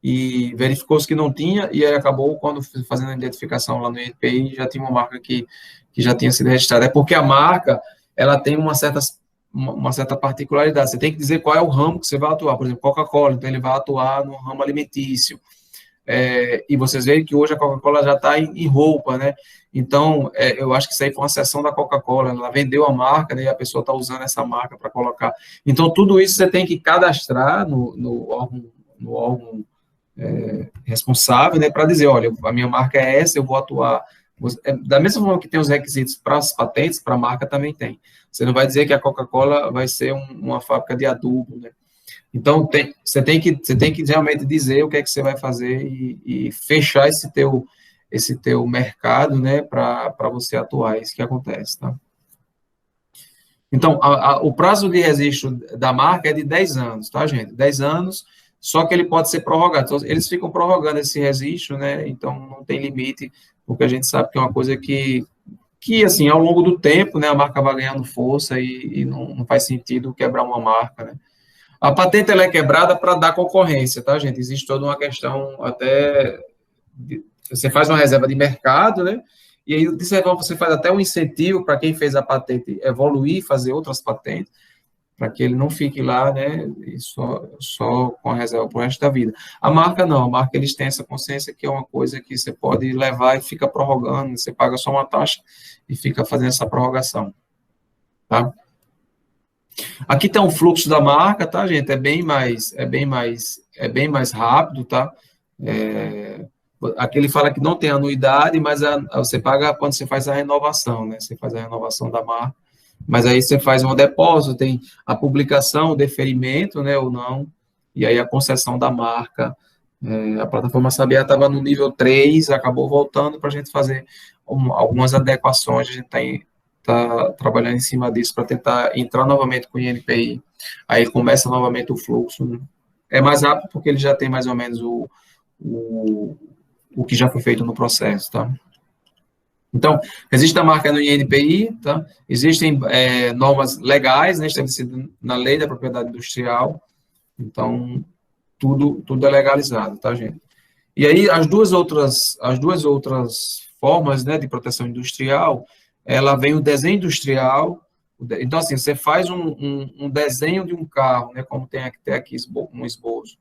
e verificou-se que não tinha, e aí acabou, quando fazendo a identificação lá no INPI, já tinha uma marca que já tinha sido registrada. É porque a marca, ela tem uma certa particularidade. Você tem que dizer qual é o ramo que você vai atuar. Por exemplo, Coca-Cola, então ele vai atuar no ramo alimentício. E vocês veem que hoje a Coca-Cola já está em roupa, né? Então, eu acho que isso aí foi uma seção da Coca-Cola, ela vendeu a marca, né, e a pessoa está usando essa marca para colocar. Então, tudo isso você tem que cadastrar no órgão responsável, né, para dizer, olha, a minha marca é essa, eu vou atuar. Da mesma forma que tem os requisitos para as patentes, para a marca também tem. Você não vai dizer que a Coca-Cola vai ser uma fábrica de adubo, né? Então, você tem que realmente dizer o que é que você vai fazer e fechar esse teu mercado, né, para você atuar. É isso que acontece, tá? Então, o prazo de registro da marca é de 10 anos, tá, gente? 10 anos, só que ele pode ser prorrogado. Então, eles ficam prorrogando esse registro, né? Então, não tem limite, porque a gente sabe que é uma coisa que assim, ao longo do tempo, né, a marca vai ganhando força e não faz sentido quebrar uma marca, né? A patente ela é quebrada para dar concorrência, tá, gente? Existe toda uma questão até você faz uma reserva de mercado, né? E aí, de certa forma, você faz até um incentivo para quem fez a patente evoluir, fazer outras patentes, para que ele não fique lá, né, e só com a reserva para o resto da vida. A marca não, a marca eles têm essa consciência que é uma coisa que você pode levar e fica prorrogando, você paga só uma taxa e fica fazendo essa prorrogação, tá? Aqui tem um fluxo da marca, tá, gente? É bem mais rápido, tá? Aqui ele fala que não tem anuidade, mas você paga quando você faz a renovação, né? Você faz a renovação da marca, mas aí você faz um depósito, tem a publicação, o deferimento, né, ou não, e aí a concessão da marca. A plataforma Sabiá estava no nível 3, acabou voltando para a gente fazer algumas adequações, a gente está trabalhando em cima disso para tentar entrar novamente com o INPI, aí começa novamente o fluxo, né? É mais rápido porque ele já tem mais ou menos o que já foi feito no processo, tá? Então, existe a marca no INPI, tá? Existem normas legais, né, estabelecidas na lei da propriedade industrial, então, tudo é legalizado, tá, gente? E aí, as duas outras formas, né, de proteção industrial, ela vem o desenho industrial, então, assim, você faz um desenho de um carro, né, como tem aqui um esboço,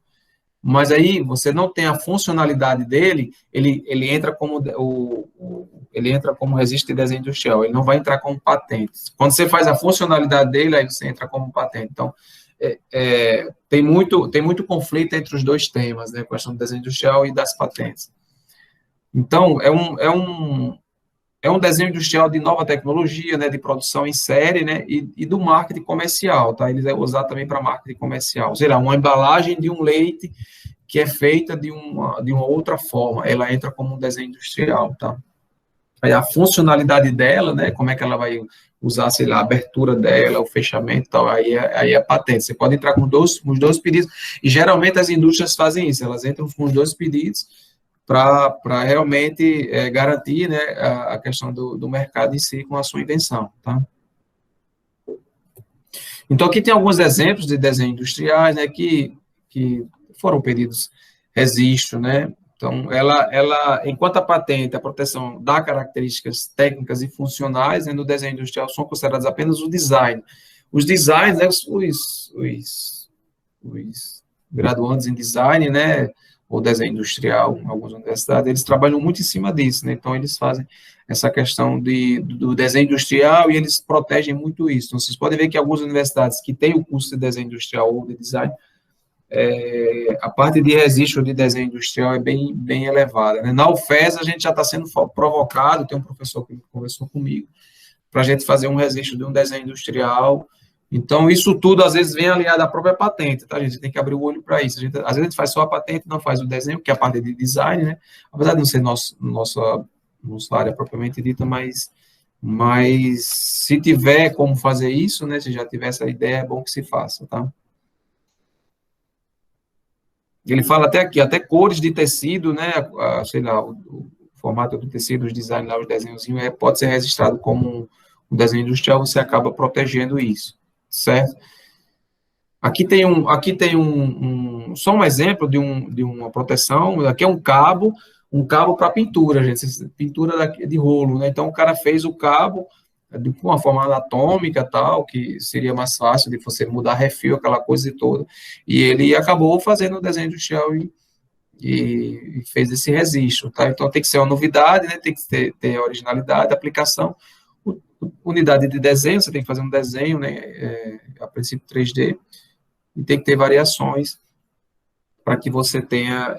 mas aí você não tem a funcionalidade dele, ele entra como ele entra como registro de desenho industrial, ele não vai entrar como patente. Quando você faz a funcionalidade dele, aí você entra como patente. Então, tem muito conflito entre os dois temas, né, a questão do desenho industrial e das patentes. Então, é um desenho industrial de nova tecnologia, né, de produção em série, né, e do marketing comercial, tá? Eles é usado também para marketing comercial. Sei lá, uma embalagem de um leite que é feita de uma outra forma, ela entra como um desenho industrial, tá? Aí a funcionalidade dela, né, como é que ela vai usar, sei lá, a abertura dela, o fechamento e tal, aí é patente. Você pode entrar com os dois pedidos, e geralmente as indústrias fazem isso, elas entram com os dois pedidos, para realmente garantir, né, a questão do mercado em si com a sua invenção, tá? Então, aqui tem alguns exemplos de desenhos industriais, né, que foram pedidos registro, né? Então, enquanto a patente, a proteção dá características técnicas e funcionais, né, no desenho industrial são considerados apenas o design. Os designs, né, os graduandos em design, né, ou desenho industrial, em algumas universidades, eles trabalham muito em cima disso, né? Então, eles fazem essa questão do desenho industrial e eles protegem muito isso. Então, vocês podem ver que algumas universidades que têm o curso de desenho industrial ou de design, a parte de registro de desenho industrial é bem elevada, né? Na UFES, a gente já está sendo provocado, tem um professor que conversou comigo, para a gente fazer um registro de um desenho industrial. Então, isso tudo, às vezes, vem alinhado à própria patente, tá, gente? Tem que abrir o olho para isso. Às vezes, a gente faz só a patente, não faz o desenho, que é a parte de design, né? Apesar de não ser nossa área propriamente dita, mas se tiver como fazer isso, né? Se já tiver essa ideia, é bom que se faça, tá? Ele fala até aqui, até cores de tecido, né? Sei lá, formato do tecido, os designs lá, os desenhozinhos, pode ser registrado como um desenho industrial, você acaba protegendo isso, certo? Aqui tem só um exemplo de uma proteção. Aqui é um cabo para pintura, gente, pintura de rolo, né? Então, o cara fez o cabo com uma forma anatômica, tal, que seria mais fácil de você mudar refil, aquela coisa toda. E ele acabou fazendo o desenho industrial e fez esse registro, tá? Então, tem que ser uma novidade, né? Tem que ter originalidade, aplicação. Unidade de desenho, você tem que fazer um desenho, né? A princípio 3D, e tem que ter variações para que você tenha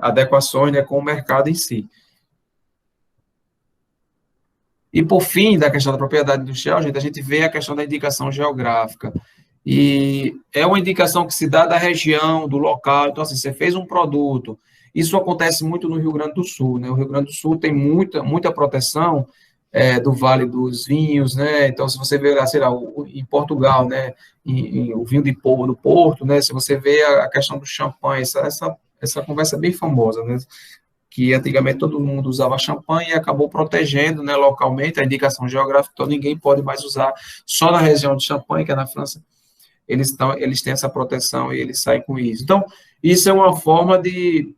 adequações, né, com o mercado em si. E, por fim, da questão da propriedade industrial, gente, a gente vê a questão da indicação geográfica. E é uma indicação que se dá da região, do local. Então, assim, você fez um produto. Isso acontece muito no Rio Grande do Sul, né? O Rio Grande do Sul tem muita proteção do Vale dos Vinhos, né? Então, se você vê, sei lá, em Portugal, né, o vinho do Porto, né, se você vê a questão do champanhe, essa conversa é bem famosa, né, que antigamente todo mundo usava champanhe e acabou protegendo, né, localmente a indicação geográfica, então ninguém pode mais usar, só na região de Champagne, que é na França, eles têm essa proteção e eles saem com isso. Então, isso é uma forma de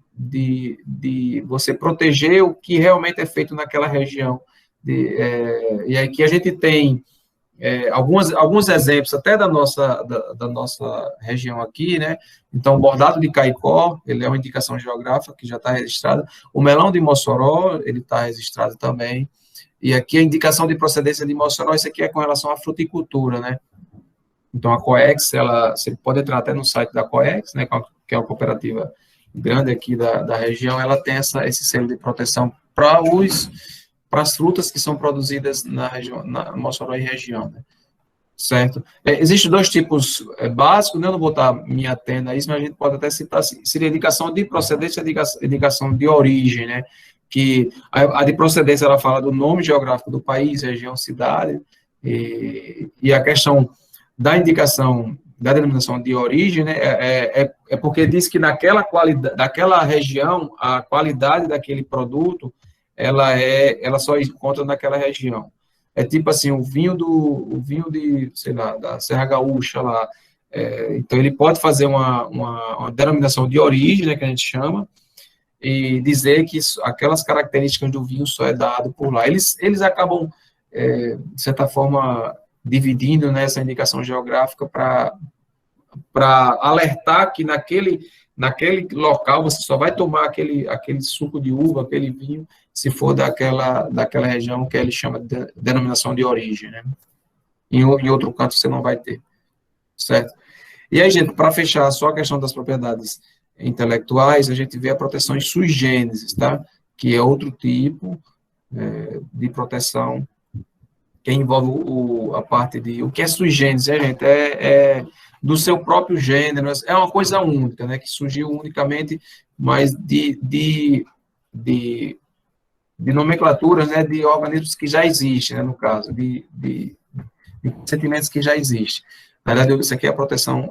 você proteger o que realmente é feito naquela região. E aqui a gente tem alguns exemplos até da nossa região aqui, né? Então, o bordado de Caicó, ele é uma indicação geográfica que já está registrada. O melão de Mossoró, ele está registrado também. E aqui a indicação de procedência de Mossoró, isso aqui é com relação à fruticultura, né? Então, a Coex, você pode entrar até no site da Coex, né? Que é uma cooperativa grande aqui da região, ela tem esse selo de proteção para as frutas que são produzidas na região, na Mossoró e região, né? Certo? Existem dois tipos básicos, né? Eu não vou estar me atendo a isso, mas a gente pode até citar, seria indicação de procedência e indicação de origem, né? Que a de procedência, ela fala do nome geográfico do país, região, cidade, e a questão da indicação, da denominação de origem, né? É porque diz que daquela região, a qualidade daquele produto, ela só encontra naquela região. É tipo assim, o vinho de, sei lá, da Serra Gaúcha lá. Então, ele pode fazer uma denominação de origem, né, que a gente chama, e dizer que aquelas características do vinho só é dado por lá. Eles acabam, de certa forma, dividindo, né, essa indicação geográfica para alertar que naquele local você só vai tomar aquele suco de uva, aquele vinho, se for daquela região que ele chama de denominação de origem, né? Em outro canto você não vai ter, certo? E aí, gente, para fechar só a questão das propriedades intelectuais, a gente vê a proteção em sui generis, tá? Que é outro tipo de proteção que envolve a parte de... O que é sui generis, gente? Do seu próprio gênero, é uma coisa única, né? Que surgiu unicamente, mas de nomenclaturas, né, de organismos que já existem, né, no caso, de sentimentos que já existem. Na verdade, isso aqui é a proteção,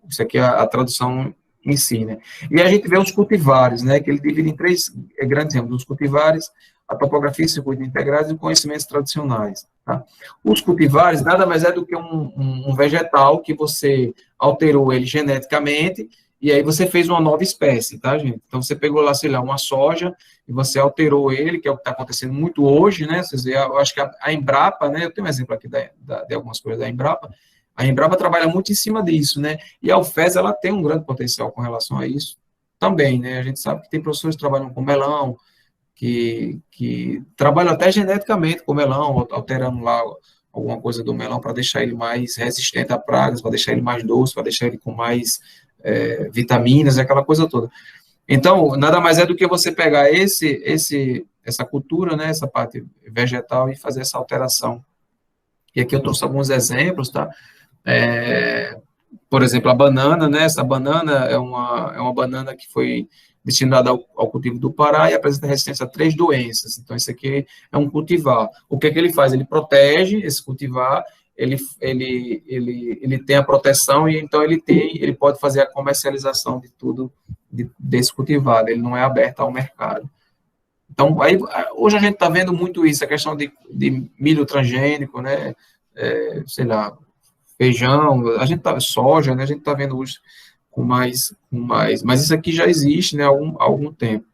isso aqui é a tradução em si, né. E a gente vê os cultivares, né, que ele divide em três grandes ramos: os cultivares, a topografia e circuitos integrados e conhecimentos tradicionais. Tá? Os cultivares nada mais é do que um vegetal que você alterou ele geneticamente e aí você fez uma nova espécie, tá, gente? Então, você pegou lá, sei lá, uma soja e você alterou ele, que é o que está acontecendo muito hoje, né? Vocês veem, eu acho que a Embrapa, né? Eu tenho um exemplo aqui de algumas coisas da Embrapa. A Embrapa trabalha muito em cima disso, né? E a UFES, ela tem um grande potencial com relação a isso também, né? A gente sabe que tem professores que trabalham com melão, que trabalham até geneticamente com melão, alterando lá alguma coisa do melão para deixar ele mais resistente a pragas, para deixar ele mais doce, para deixar ele com mais vitaminas, aquela coisa toda. Então, nada mais é do que você pegar essa cultura, né, essa parte vegetal e fazer essa alteração. E aqui eu trouxe alguns exemplos, tá? Por exemplo, a banana, né? Essa banana é uma banana que foi destinada ao cultivo do Pará e apresenta resistência a 3 doenças. Então, isso aqui é um cultivar. O que é que ele faz? Ele protege esse cultivar, ele tem a proteção e então ele pode fazer a comercialização de tudo desse cultivado. Ele não é aberto ao mercado. Então, aí, hoje a gente está vendo muito isso, a questão de milho transgênico, né, sei lá, feijão, a gente tá, soja, né, a gente está vendo hoje mas isso aqui já existe, né, há algum tempo.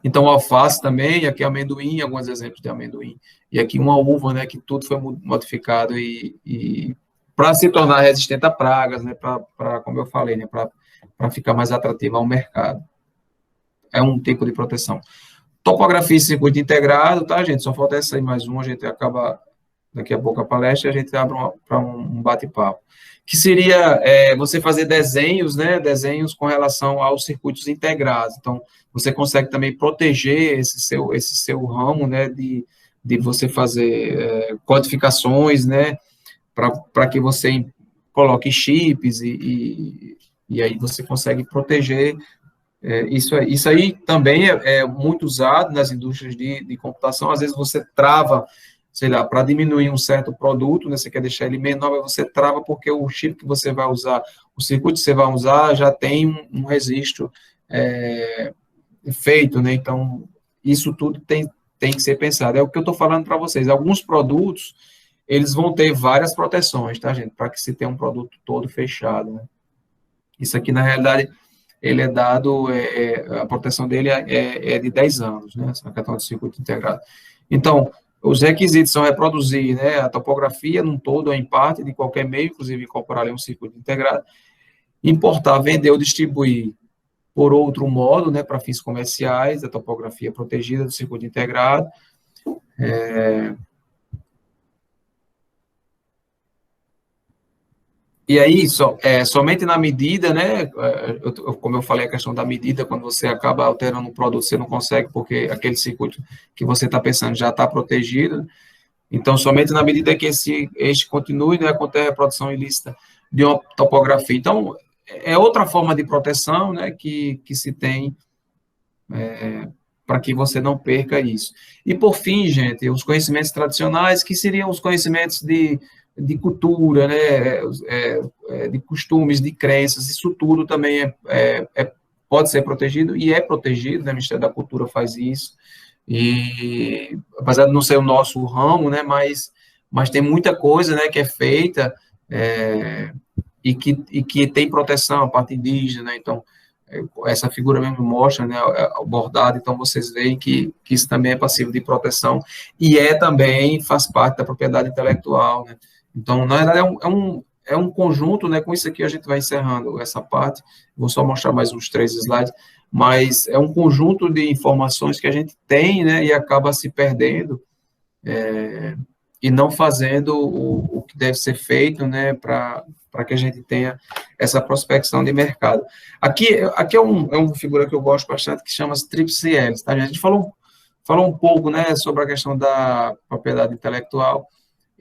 Então, alface também, aqui amendoim, alguns exemplos de amendoim. E aqui uma uva, né, que tudo foi modificado e para se tornar resistente a pragas, né, como eu falei, né, para ficar mais atrativo ao mercado. É um tipo de proteção. Topografia e circuito integrado, tá, gente? Só falta essa aí mais uma, a gente acaba daqui a pouco a palestra, a gente abre para um bate-papo. Que seria você fazer desenhos, né? Desenhos com relação aos circuitos integrados. Então, você consegue também proteger esse seu ramo, né? De você fazer codificações, né? Para que você coloque chips e aí você consegue proteger isso aí também é muito usado nas indústrias de computação. Às vezes você trava, sei lá, para diminuir um certo produto, né, você quer deixar ele menor, mas você trava porque o chip que você vai usar, o circuito que você vai usar já tem um registro feito, né? Então, isso tudo tem que ser pensado. É o que eu estou falando para vocês. Alguns produtos, eles vão ter várias proteções, tá, gente? Para que se tenha um produto todo fechado, né? Isso aqui, na realidade, ele é dado, a proteção dele é de 10 anos, né, essa questão de circuito integrado. Então, os requisitos são reproduzir, né, a topografia num todo ou em parte de qualquer meio, inclusive incorporar ali um circuito integrado, importar, vender ou distribuir por outro modo, né, para fins comerciais, a topografia protegida do circuito integrado, E aí, somente na medida, né, como eu falei, a questão da medida, quando você acaba alterando um produto, você não consegue, porque aquele circuito que você está pensando já está protegido. Então, somente na medida que este continue, né, acontecer a reprodução ilícita de uma topografia. Então, é outra forma de proteção, né, que se tem para que você não perca isso. E, por fim, gente, os conhecimentos tradicionais, que seriam os conhecimentos de cultura, né, de costumes, de crenças, isso tudo também pode ser protegido e é protegido, né, o Ministério da Cultura faz isso, e apesar de não ser o nosso ramo, né, mas tem muita coisa, né, que é feita e que tem proteção, a parte indígena, né, então, essa figura mesmo mostra, né, o bordado, então vocês veem que isso também é passível de proteção e também faz parte da propriedade intelectual, né. Então, na verdade, é um conjunto, né, com isso aqui a gente vai encerrando essa parte, vou só mostrar mais uns 3 slides, mas é um conjunto de informações que a gente tem, né, e acaba se perdendo, e não fazendo o que deve ser feito, né, para que a gente tenha essa prospecção de mercado. Aqui é uma figura que eu gosto bastante, que chama as tríplice L's, tá? A gente falou um pouco, né, sobre a questão da propriedade intelectual,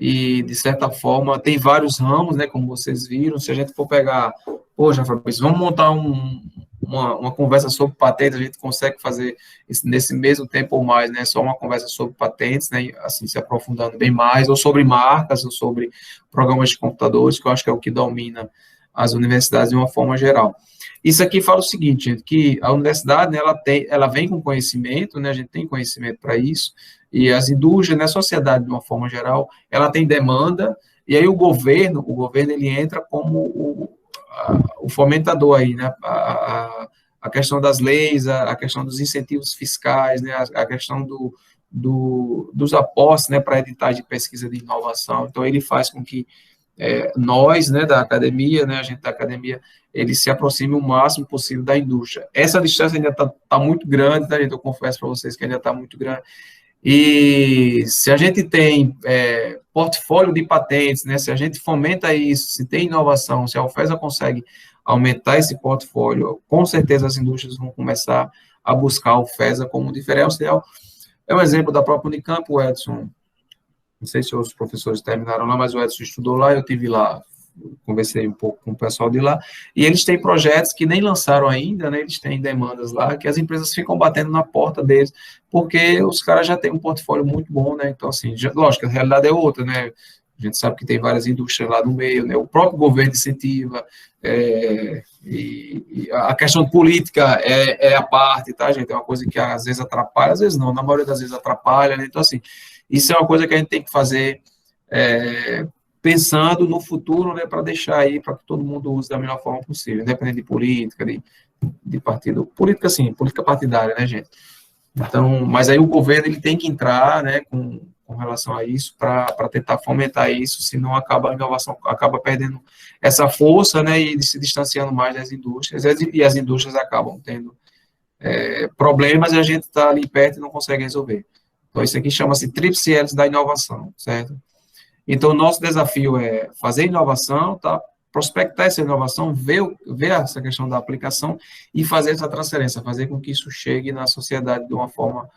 e, de certa forma, tem vários ramos, né, como vocês viram, se a gente for pegar, poxa, Fabrício, vamos montar uma conversa sobre patentes, a gente consegue fazer isso nesse mesmo tempo ou mais, né, só uma conversa sobre patentes, né, assim, se aprofundando bem mais, ou sobre marcas, ou sobre programas de computadores, que eu acho que é o que domina as universidades de uma forma geral. Isso aqui fala o seguinte, gente, que a universidade, né, ela vem com conhecimento, né, a gente tem conhecimento para isso, e as indústrias, né, a sociedade, de uma forma geral, ela tem demanda, e aí o governo ele entra como o fomentador aí, né, a questão das leis, a questão dos incentivos fiscais, né, a questão dos aportes, né, para editais de pesquisa de inovação, então ele faz com que nós, né, da academia, né, a gente da academia, ele se aproxime o máximo possível da indústria. Essa distância ainda está muito grande, tá, gente? Eu confesso para vocês que ainda está muito grande. E se a gente tem portfólio de patentes, né, se a gente fomenta isso, se tem inovação, se a UFESA consegue aumentar esse portfólio, com certeza as indústrias vão começar a buscar a UFESA como diferencial. É um exemplo da própria Unicamp, o Edson. Não sei se os professores terminaram lá, mas o Edson estudou lá, eu estive lá, conversei um pouco com o pessoal de lá, e eles têm projetos que nem lançaram ainda, né, eles têm demandas lá, que as empresas ficam batendo na porta deles, porque os caras já têm um portfólio muito bom, né, então, assim, lógico, a realidade é outra, né, A gente sabe que tem várias indústrias lá no meio, né? O próprio governo incentiva, e a questão política é a parte, tá, gente? É uma coisa que às vezes atrapalha, às vezes não, na maioria das vezes atrapalha, né? Então, assim, isso é uma coisa que a gente tem que fazer pensando no futuro, né, para deixar aí, para que todo mundo use da melhor forma possível, independente de política, de partido. Política, sim, política partidária, né, gente? Então, mas aí o governo ele tem que entrar, né, com relação a isso, para tentar fomentar isso, senão a inovação acaba perdendo essa força, né, e se distanciando mais das indústrias, e as indústrias acabam tendo problemas, e a gente está ali perto e não consegue resolver. Então, isso aqui chama-se tríplice hélice da inovação, certo? Então, o nosso desafio é fazer inovação, tá? Prospectar essa inovação, ver essa questão da aplicação e fazer essa transferência, fazer com que isso chegue na sociedade de uma forma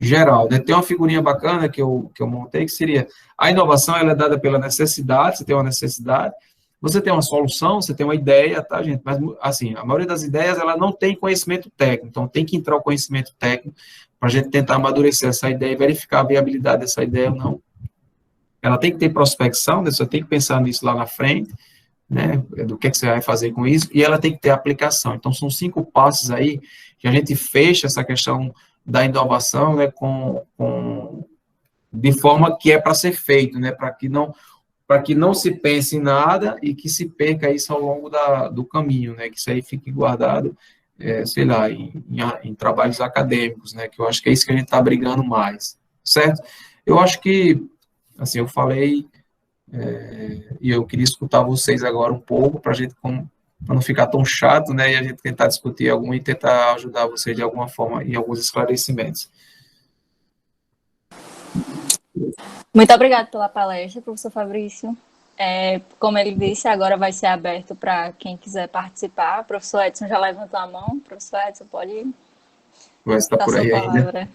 geral, né? Tem uma figurinha bacana que eu montei, que seria, a inovação ela é dada pela necessidade, você tem uma necessidade, você tem uma solução, você tem uma ideia, tá, gente? Mas, assim, a maioria das ideias, ela não tem conhecimento técnico, então tem que entrar o conhecimento técnico para a gente tentar amadurecer essa ideia e verificar a viabilidade dessa ideia ou não. Ela tem que ter prospecção, né? Você tem que pensar nisso lá na frente, né? Do que você vai fazer com isso, e ela tem que ter aplicação. Então, são 5 passos aí que a gente fecha essa questão da inovação, né, de forma que é para ser feito, né, para que não se pense em nada e que se perca isso ao longo do caminho, né, que isso aí fique guardado, sei lá, em trabalhos acadêmicos, né, que eu acho que é isso que a gente está brigando mais, certo? Eu acho que, assim, eu falei, e eu queria escutar vocês agora um pouco, para a gente, para não ficar tão chato, né, e a gente tentar discutir e tentar ajudar vocês de alguma forma em alguns esclarecimentos. Muito obrigada pela palestra, professor Fabrício. Como ele disse, agora vai ser aberto para quem quiser participar. O professor Edson já levantou a mão. Professor Edson, pode ir. Vai estar por aí ainda.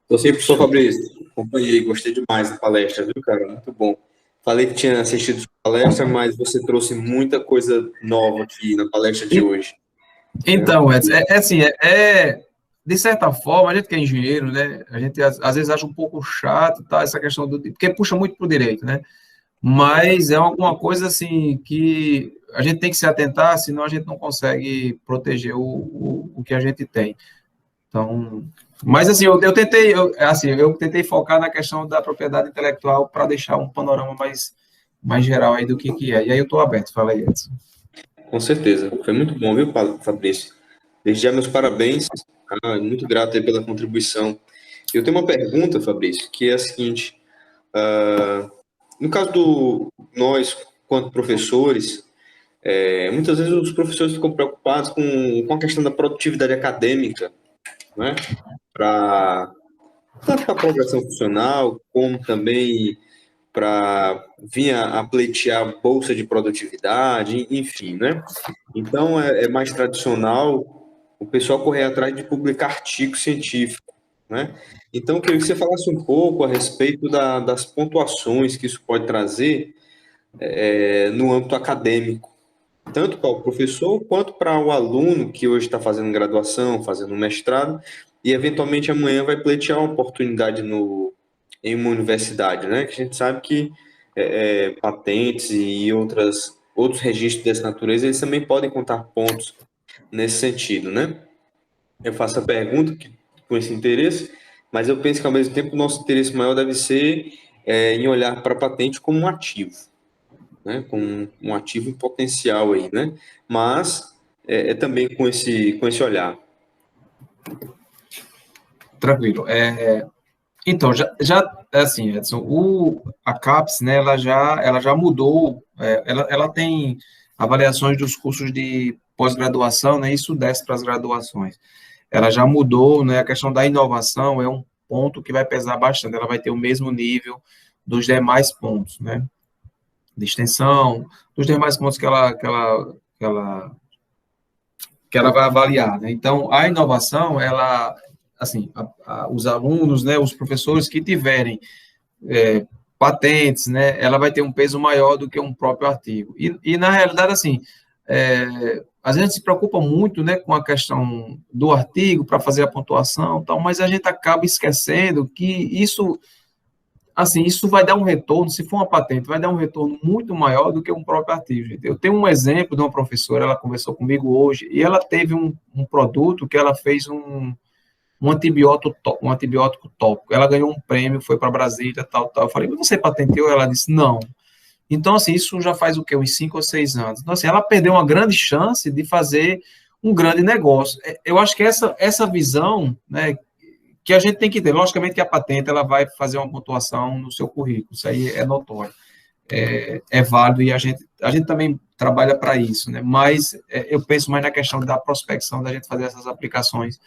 Estou sim, professor Fabrício. Acompanhei, gostei demais da palestra, viu, cara? Muito bom. Falei que tinha assistido sua palestra, mas você trouxe muita coisa nova aqui na palestra de hoje. Então, Edson, assim, de certa forma, a gente que é engenheiro, né, a gente às vezes acha um pouco chato, tá, essa questão porque puxa muito para o direito, né, mas é alguma coisa, assim, que a gente tem que se atentar, senão a gente não consegue proteger o que a gente tem. Então, mas, assim, eu tentei focar na questão da propriedade intelectual para deixar um panorama mais geral aí do que é. E aí eu estou aberto, fala aí, Edson. Com certeza, foi muito bom, viu, Fabrício? Desde já, meus parabéns, muito grato aí pela contribuição. Eu tenho uma pergunta, Fabrício, que é a seguinte, no caso nós, quanto professores, muitas vezes os professores ficam preocupados com a questão da produtividade acadêmica, né? Tanto para a progressão funcional, como também para vir a pleitear bolsa de produtividade, enfim, né? Então, é mais tradicional o pessoal correr atrás de publicar artigo científico, né? Então, eu queria que você falasse um pouco a respeito das pontuações que isso pode trazer no âmbito acadêmico, tanto para o professor quanto para o aluno que hoje está fazendo graduação, fazendo mestrado, e eventualmente amanhã vai pleitear uma oportunidade em uma universidade, né? Que a gente sabe que patentes e outros registros dessa natureza, eles também podem contar pontos nesse sentido, né? Eu faço a pergunta com esse interesse, mas eu penso que, ao mesmo tempo, o nosso interesse maior deve ser em olhar para a patente como um ativo, né? Como um ativo em potencial aí, né? Mas também com esse olhar. Tranquilo. Então, assim, Edson, a CAPES, né, ela já mudou, ela tem avaliações dos cursos de pós-graduação, né, isso desce para as graduações. Ela já mudou, né, a questão da inovação é um ponto que vai pesar bastante, ela vai ter o mesmo nível dos demais pontos, né, de extensão, dos demais pontos que ela vai avaliar, né. Então, a inovação, ela, assim, os alunos, né, os professores que tiverem patentes, né, ela vai ter um peso maior do que um próprio artigo. E na realidade, assim, a gente se preocupa muito, né, com a questão do artigo para fazer a pontuação, tal, mas a gente acaba esquecendo que isso assim, isso vai dar um retorno, se for uma patente, vai dar um retorno muito maior do que um próprio artigo, gente. Eu tenho um exemplo de uma professora, ela conversou comigo hoje, e ela teve um produto que ela fez um antibiótico tópico. Ela ganhou um prêmio, foi para Brasília, tal, tal. Eu falei, mas você patenteou? Ela disse, não. Então, assim, isso já faz o quê? Uns 5 ou 6 anos. Então, assim, ela perdeu uma grande chance de fazer um grande negócio. Eu acho que essa visão, né, que a gente tem que ter, logicamente que a patente, ela vai fazer uma pontuação no seu currículo, isso aí é notório, é válido, e a gente também trabalha para isso, né, mas eu penso mais na questão da prospecção, da gente fazer essas aplicações,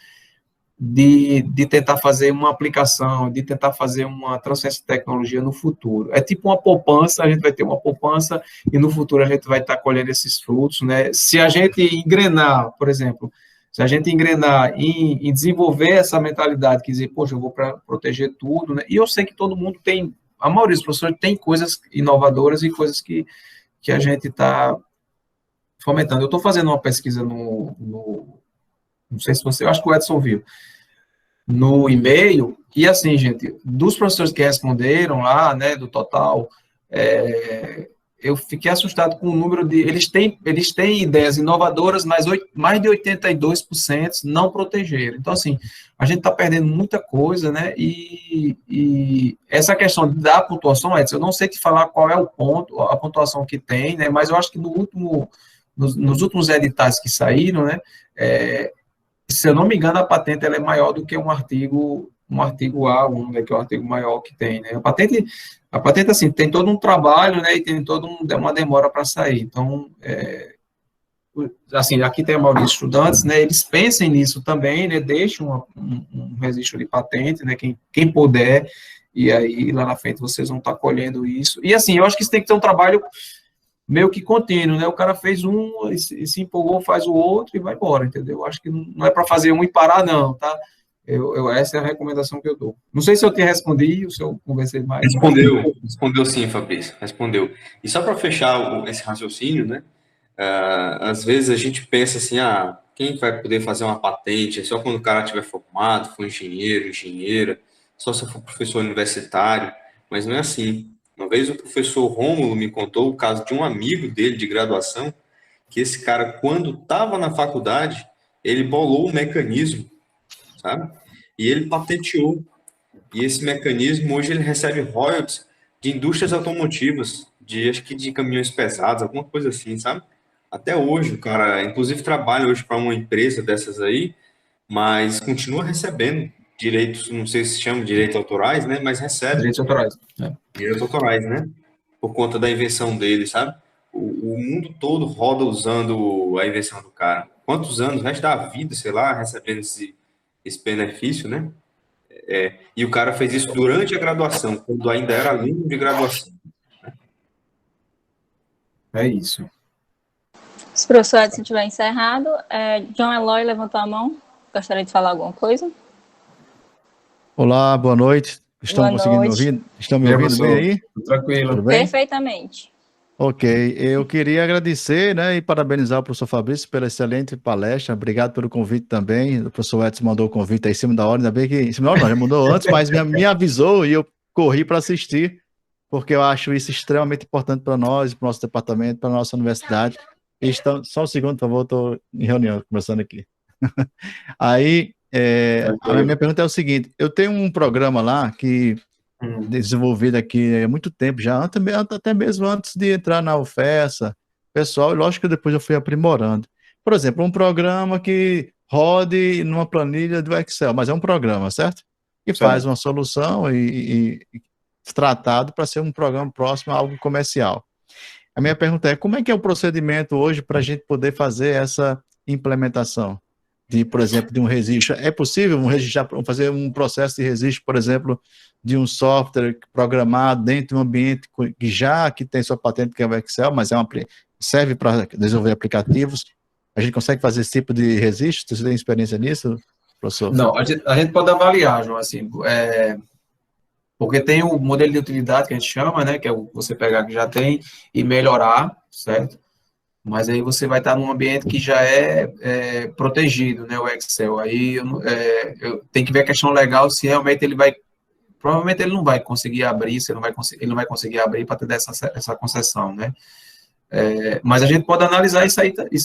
de tentar fazer uma aplicação, de tentar fazer uma transferência de tecnologia no futuro. É tipo uma poupança, a gente vai ter uma poupança e no futuro a gente vai estar colhendo esses frutos, né? Se a gente engrenar, por exemplo, se a gente engrenar em desenvolver essa mentalidade, quer dizer, poxa, eu vou proteger tudo, né? E eu sei que todo mundo tem, a maioria dos professores tem coisas inovadoras e coisas que a gente está fomentando. Eu estou fazendo uma pesquisa não sei se você, eu acho que o Edson viu, no e-mail, e assim, gente, dos professores que responderam lá, né, do total, eu fiquei assustado com o número de, eles têm ideias inovadoras, mas mais de 82% não protegeram. Então, assim, a gente está perdendo muita coisa, né, e essa questão da pontuação, Edson, eu não sei te falar qual é o ponto, a pontuação que tem, né, mas eu acho que nos últimos editais que saíram, né, se eu não me engano, a patente ela é maior do que um artigo A1, né, que é o artigo maior que tem, né? A patente, assim, tem todo um trabalho, né, e tem toda uma demora para sair. Então, assim, aqui tem a maioria dos estudantes, né, eles pensem nisso também, né, deixem um registro de patente, né, quem puder, e aí lá na frente vocês vão estar colhendo isso. E, assim, eu acho que isso tem que ter um trabalho meio que contínuo, né? O cara fez um, e se empolgou, faz o outro e vai embora, entendeu? Acho que não é para fazer um e parar, não, tá? Essa é a recomendação que eu dou. Não sei se eu te respondi, se eu conversei mais. Respondeu sim, Fabrício, respondeu. E só para fechar esse raciocínio, né? Às vezes a gente pensa assim, quem vai poder fazer uma patente? É só quando o cara tiver formado, for engenheiro, engenheira, só se for professor universitário, mas não é assim. Uma vez o professor Rômulo me contou o caso de um amigo dele de graduação, que esse cara, quando estava na faculdade, ele bolou um mecanismo, sabe? E ele patenteou. E esse mecanismo, hoje, ele recebe royalties de indústrias automotivas, acho que de caminhões pesados, alguma coisa assim, sabe? Até hoje, o cara, inclusive, trabalha hoje para uma empresa dessas aí, mas continua recebendo direitos, não sei se chama de direitos autorais, né? Mas recebe. Direitos autorais. Direitos autorais, né? Por conta da invenção dele, sabe? O mundo todo roda usando a invenção do cara. Quantos anos, o resto da vida, sei lá, recebendo esse benefício, né? E o cara fez isso durante a graduação, quando ainda era aluno de graduação. É isso. Se o professor Edson tiver encerrado, John Eloy levantou a mão. Gostaria de falar alguma coisa? Olá, boa noite. Estão Boa conseguindo me noite. ouvir? Estão me ouvindo bem aí? Tranquilo. Tudo bem? Perfeitamente. Ok, eu queria agradecer, né, e parabenizar o professor Fabrício pela excelente palestra. Obrigado pelo convite também. O professor Edson mandou o convite aí em cima da hora, ainda bem que em cima da hora não, já mandou antes, mas me avisou e eu corri para assistir, porque eu acho isso extremamente importante para nós, para o nosso departamento, para a nossa universidade. Só um segundo, por favor, estou em reunião, conversando aqui. Aí, a minha pergunta é o seguinte: eu tenho um programa lá que desenvolvido aqui há muito tempo já, até mesmo antes de entrar na UFESA, pessoal, e lógico que depois eu fui aprimorando. Por exemplo, um programa que rode numa planilha do Excel, mas é um programa, certo? Que faz uma solução e tratado para ser um programa próximo a algo comercial. A minha pergunta é, como é que é o procedimento hoje para a gente poder fazer essa implementação? Por exemplo, de um registro. É possível fazer um processo de registro, por exemplo, de um software programado dentro de um ambiente que tem sua patente, que é o Excel, mas serve para desenvolver aplicativos? A gente consegue fazer esse tipo de registro? Você tem experiência nisso, professor? Não, a gente pode avaliar, João, assim, porque tem o modelo de utilidade que a gente chama, né, que é você pegar que já tem e melhorar, certo? Mas aí você vai estar num ambiente que já é protegido, né, o Excel. Aí eu tenho que ver a questão legal, se realmente ele vai provavelmente ele não vai conseguir abrir, ele não vai conseguir abrir para ter essa concessão, né? Mas a gente pode analisar isso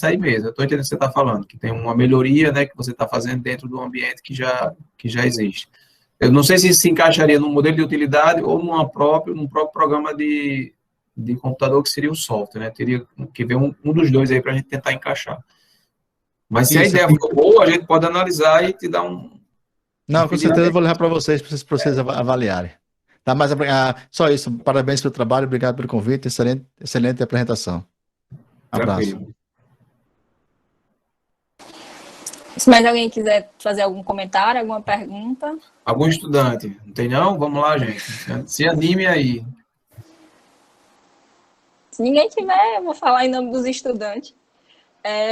aí mesmo. Eu estou entendendo o que você está falando, que tem uma melhoria, né, que você está fazendo dentro do ambiente que já existe. Eu não sei se isso se encaixaria num modelo de utilidade ou num próprio programa de computador, que seria o software, né? Teria que ver um dos dois aí para a gente tentar encaixar. Mas se a ideia for boa, a gente pode analisar e te dar um... Não, com certeza eu vou levar para vocês avaliarem. Tá, mas só isso. Parabéns pelo trabalho, obrigado pelo convite, excelente apresentação. Abraço. Tranquilo. Se mais alguém quiser fazer algum comentário, alguma pergunta. Algum estudante? Não tem não? Vamos lá, gente. Se anime aí. Se ninguém tiver, eu vou falar em nome dos estudantes.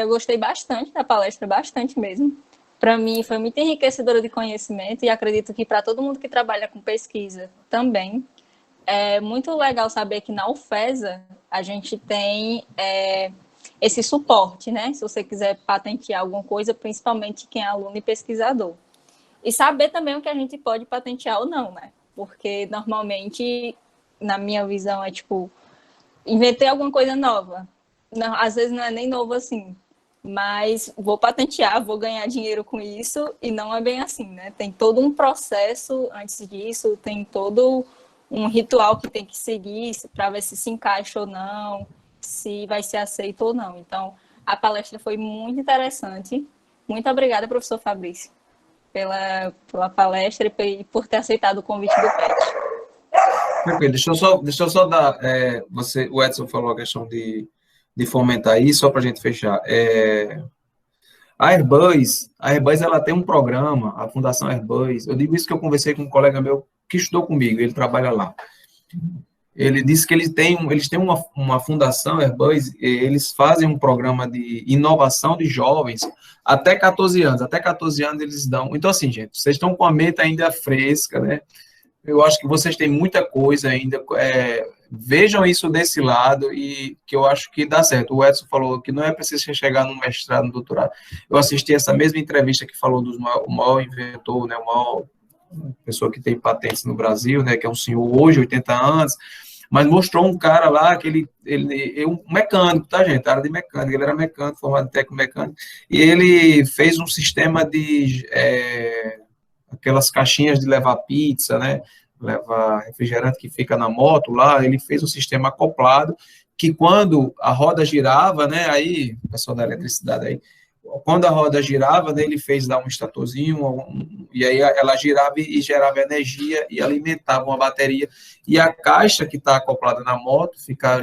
Eu gostei bastante da palestra, bastante mesmo. Para mim, foi muito enriquecedora de conhecimento e acredito que para todo mundo que trabalha com pesquisa também. É muito legal saber que na UFESA a gente tem esse suporte, né? Se você quiser patentear alguma coisa, principalmente quem é aluno e pesquisador. E saber também o que a gente pode patentear ou não, né? Porque normalmente, na minha visão, é tipo, inventei alguma coisa nova. Não, às vezes não é nem novo assim, mas vou patentear, vou ganhar dinheiro com isso, e não é bem assim, né? Tem todo um processo antes disso, tem todo um ritual que tem que seguir para ver se encaixa ou não, se vai ser aceito ou não. Então, a palestra foi muito interessante. Muito obrigada, professor Fabrício, pela palestra e por ter aceitado o convite do PET. Tranquilo, deixa eu só dar... o Edson falou a questão de fomentar isso, só para a gente fechar. A Airbus, ela tem um programa, a Fundação Airbus, eu digo isso que eu conversei com um colega meu que estudou comigo, ele trabalha lá. Ele disse que eles têm uma fundação Airbus, eles fazem um programa de inovação de jovens até 14 anos. Até 14 anos eles dão. Então, assim, gente, vocês estão com a mente ainda fresca, né? Eu acho que vocês têm muita coisa ainda. Vejam isso desse lado e que eu acho que dá certo. O Edson falou que não é preciso chegar no mestrado, no doutorado. Eu assisti essa mesma entrevista que falou do maior inventor, né, o maior pessoa que tem patentes no Brasil, né, que é um senhor hoje, 80 anos, mas mostrou um cara lá que ele um mecânico, tá, gente? Área de mecânica, ele era mecânico, formado em técnico mecânico, e ele fez um sistema de aquelas caixinhas de levar pizza, né? Levar refrigerante que fica na moto lá, ele fez um sistema acoplado que quando a roda girava, né? Aí, o pessoal da eletricidade aí, quando a roda girava, né, ele fez lá um estatorzinho, e aí ela girava e gerava energia e alimentava uma bateria. E a caixa que está acoplada na moto fica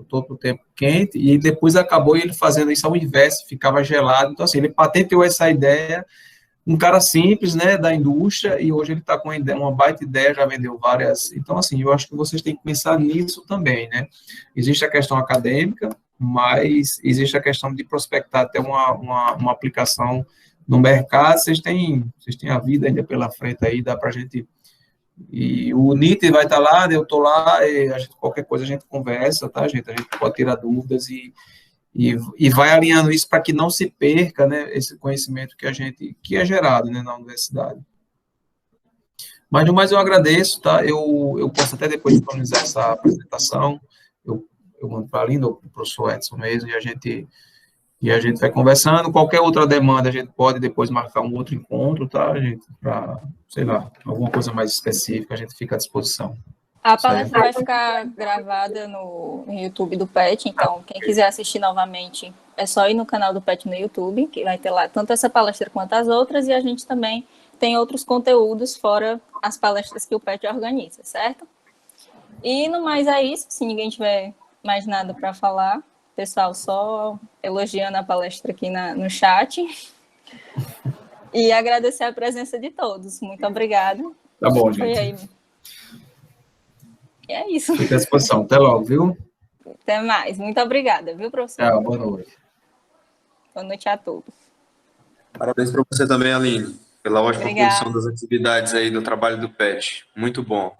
todo o tempo quente, e depois acabou ele fazendo isso ao inverso, ficava gelado. Então, assim, ele patenteou essa ideia, um cara simples, né, da indústria, e hoje ele está com uma baita ideia, já vendeu várias. Então, assim, eu acho que vocês têm que pensar nisso também, né? Existe a questão acadêmica, mas existe a questão de prospectar até uma aplicação no mercado. Vocês têm a vida ainda pela frente aí, dá para a gente... E o NIT vai estar lá, eu estou lá, qualquer coisa a gente conversa, tá, gente? A gente pode tirar dúvidas e vai alinhando isso para que não se perca, né, esse conhecimento que é gerado, né, na universidade. Mas, no mais, eu agradeço, tá? Eu posso até depois disponibilizar essa apresentação, eu mando para a Linda, ou para o professor Edson mesmo, e a gente vai conversando. Qualquer outra demanda, a gente pode depois marcar um outro encontro, tá, gente? Para, sei lá, alguma coisa mais específica, a gente fica à disposição. A palestra vai ficar gravada no YouTube do PET, então quem quiser assistir novamente é só ir no canal do PET no YouTube, que vai ter lá tanto essa palestra quanto as outras, e a gente também tem outros conteúdos fora as palestras que o PET organiza, certo? E no mais é isso, se ninguém tiver mais nada para falar, pessoal, só elogiando a palestra aqui no chat e agradecer a presença de todos. Muito obrigada. Tá bom, gente. Aí. E é isso. Fica à disposição. Até logo, viu? Até mais. Muito obrigada, viu, professor? Tchau, boa noite. Boa noite a todos. Parabéns para você também, Aline, pela ótima Obrigada. condução das atividades aí do trabalho do PET. Muito bom.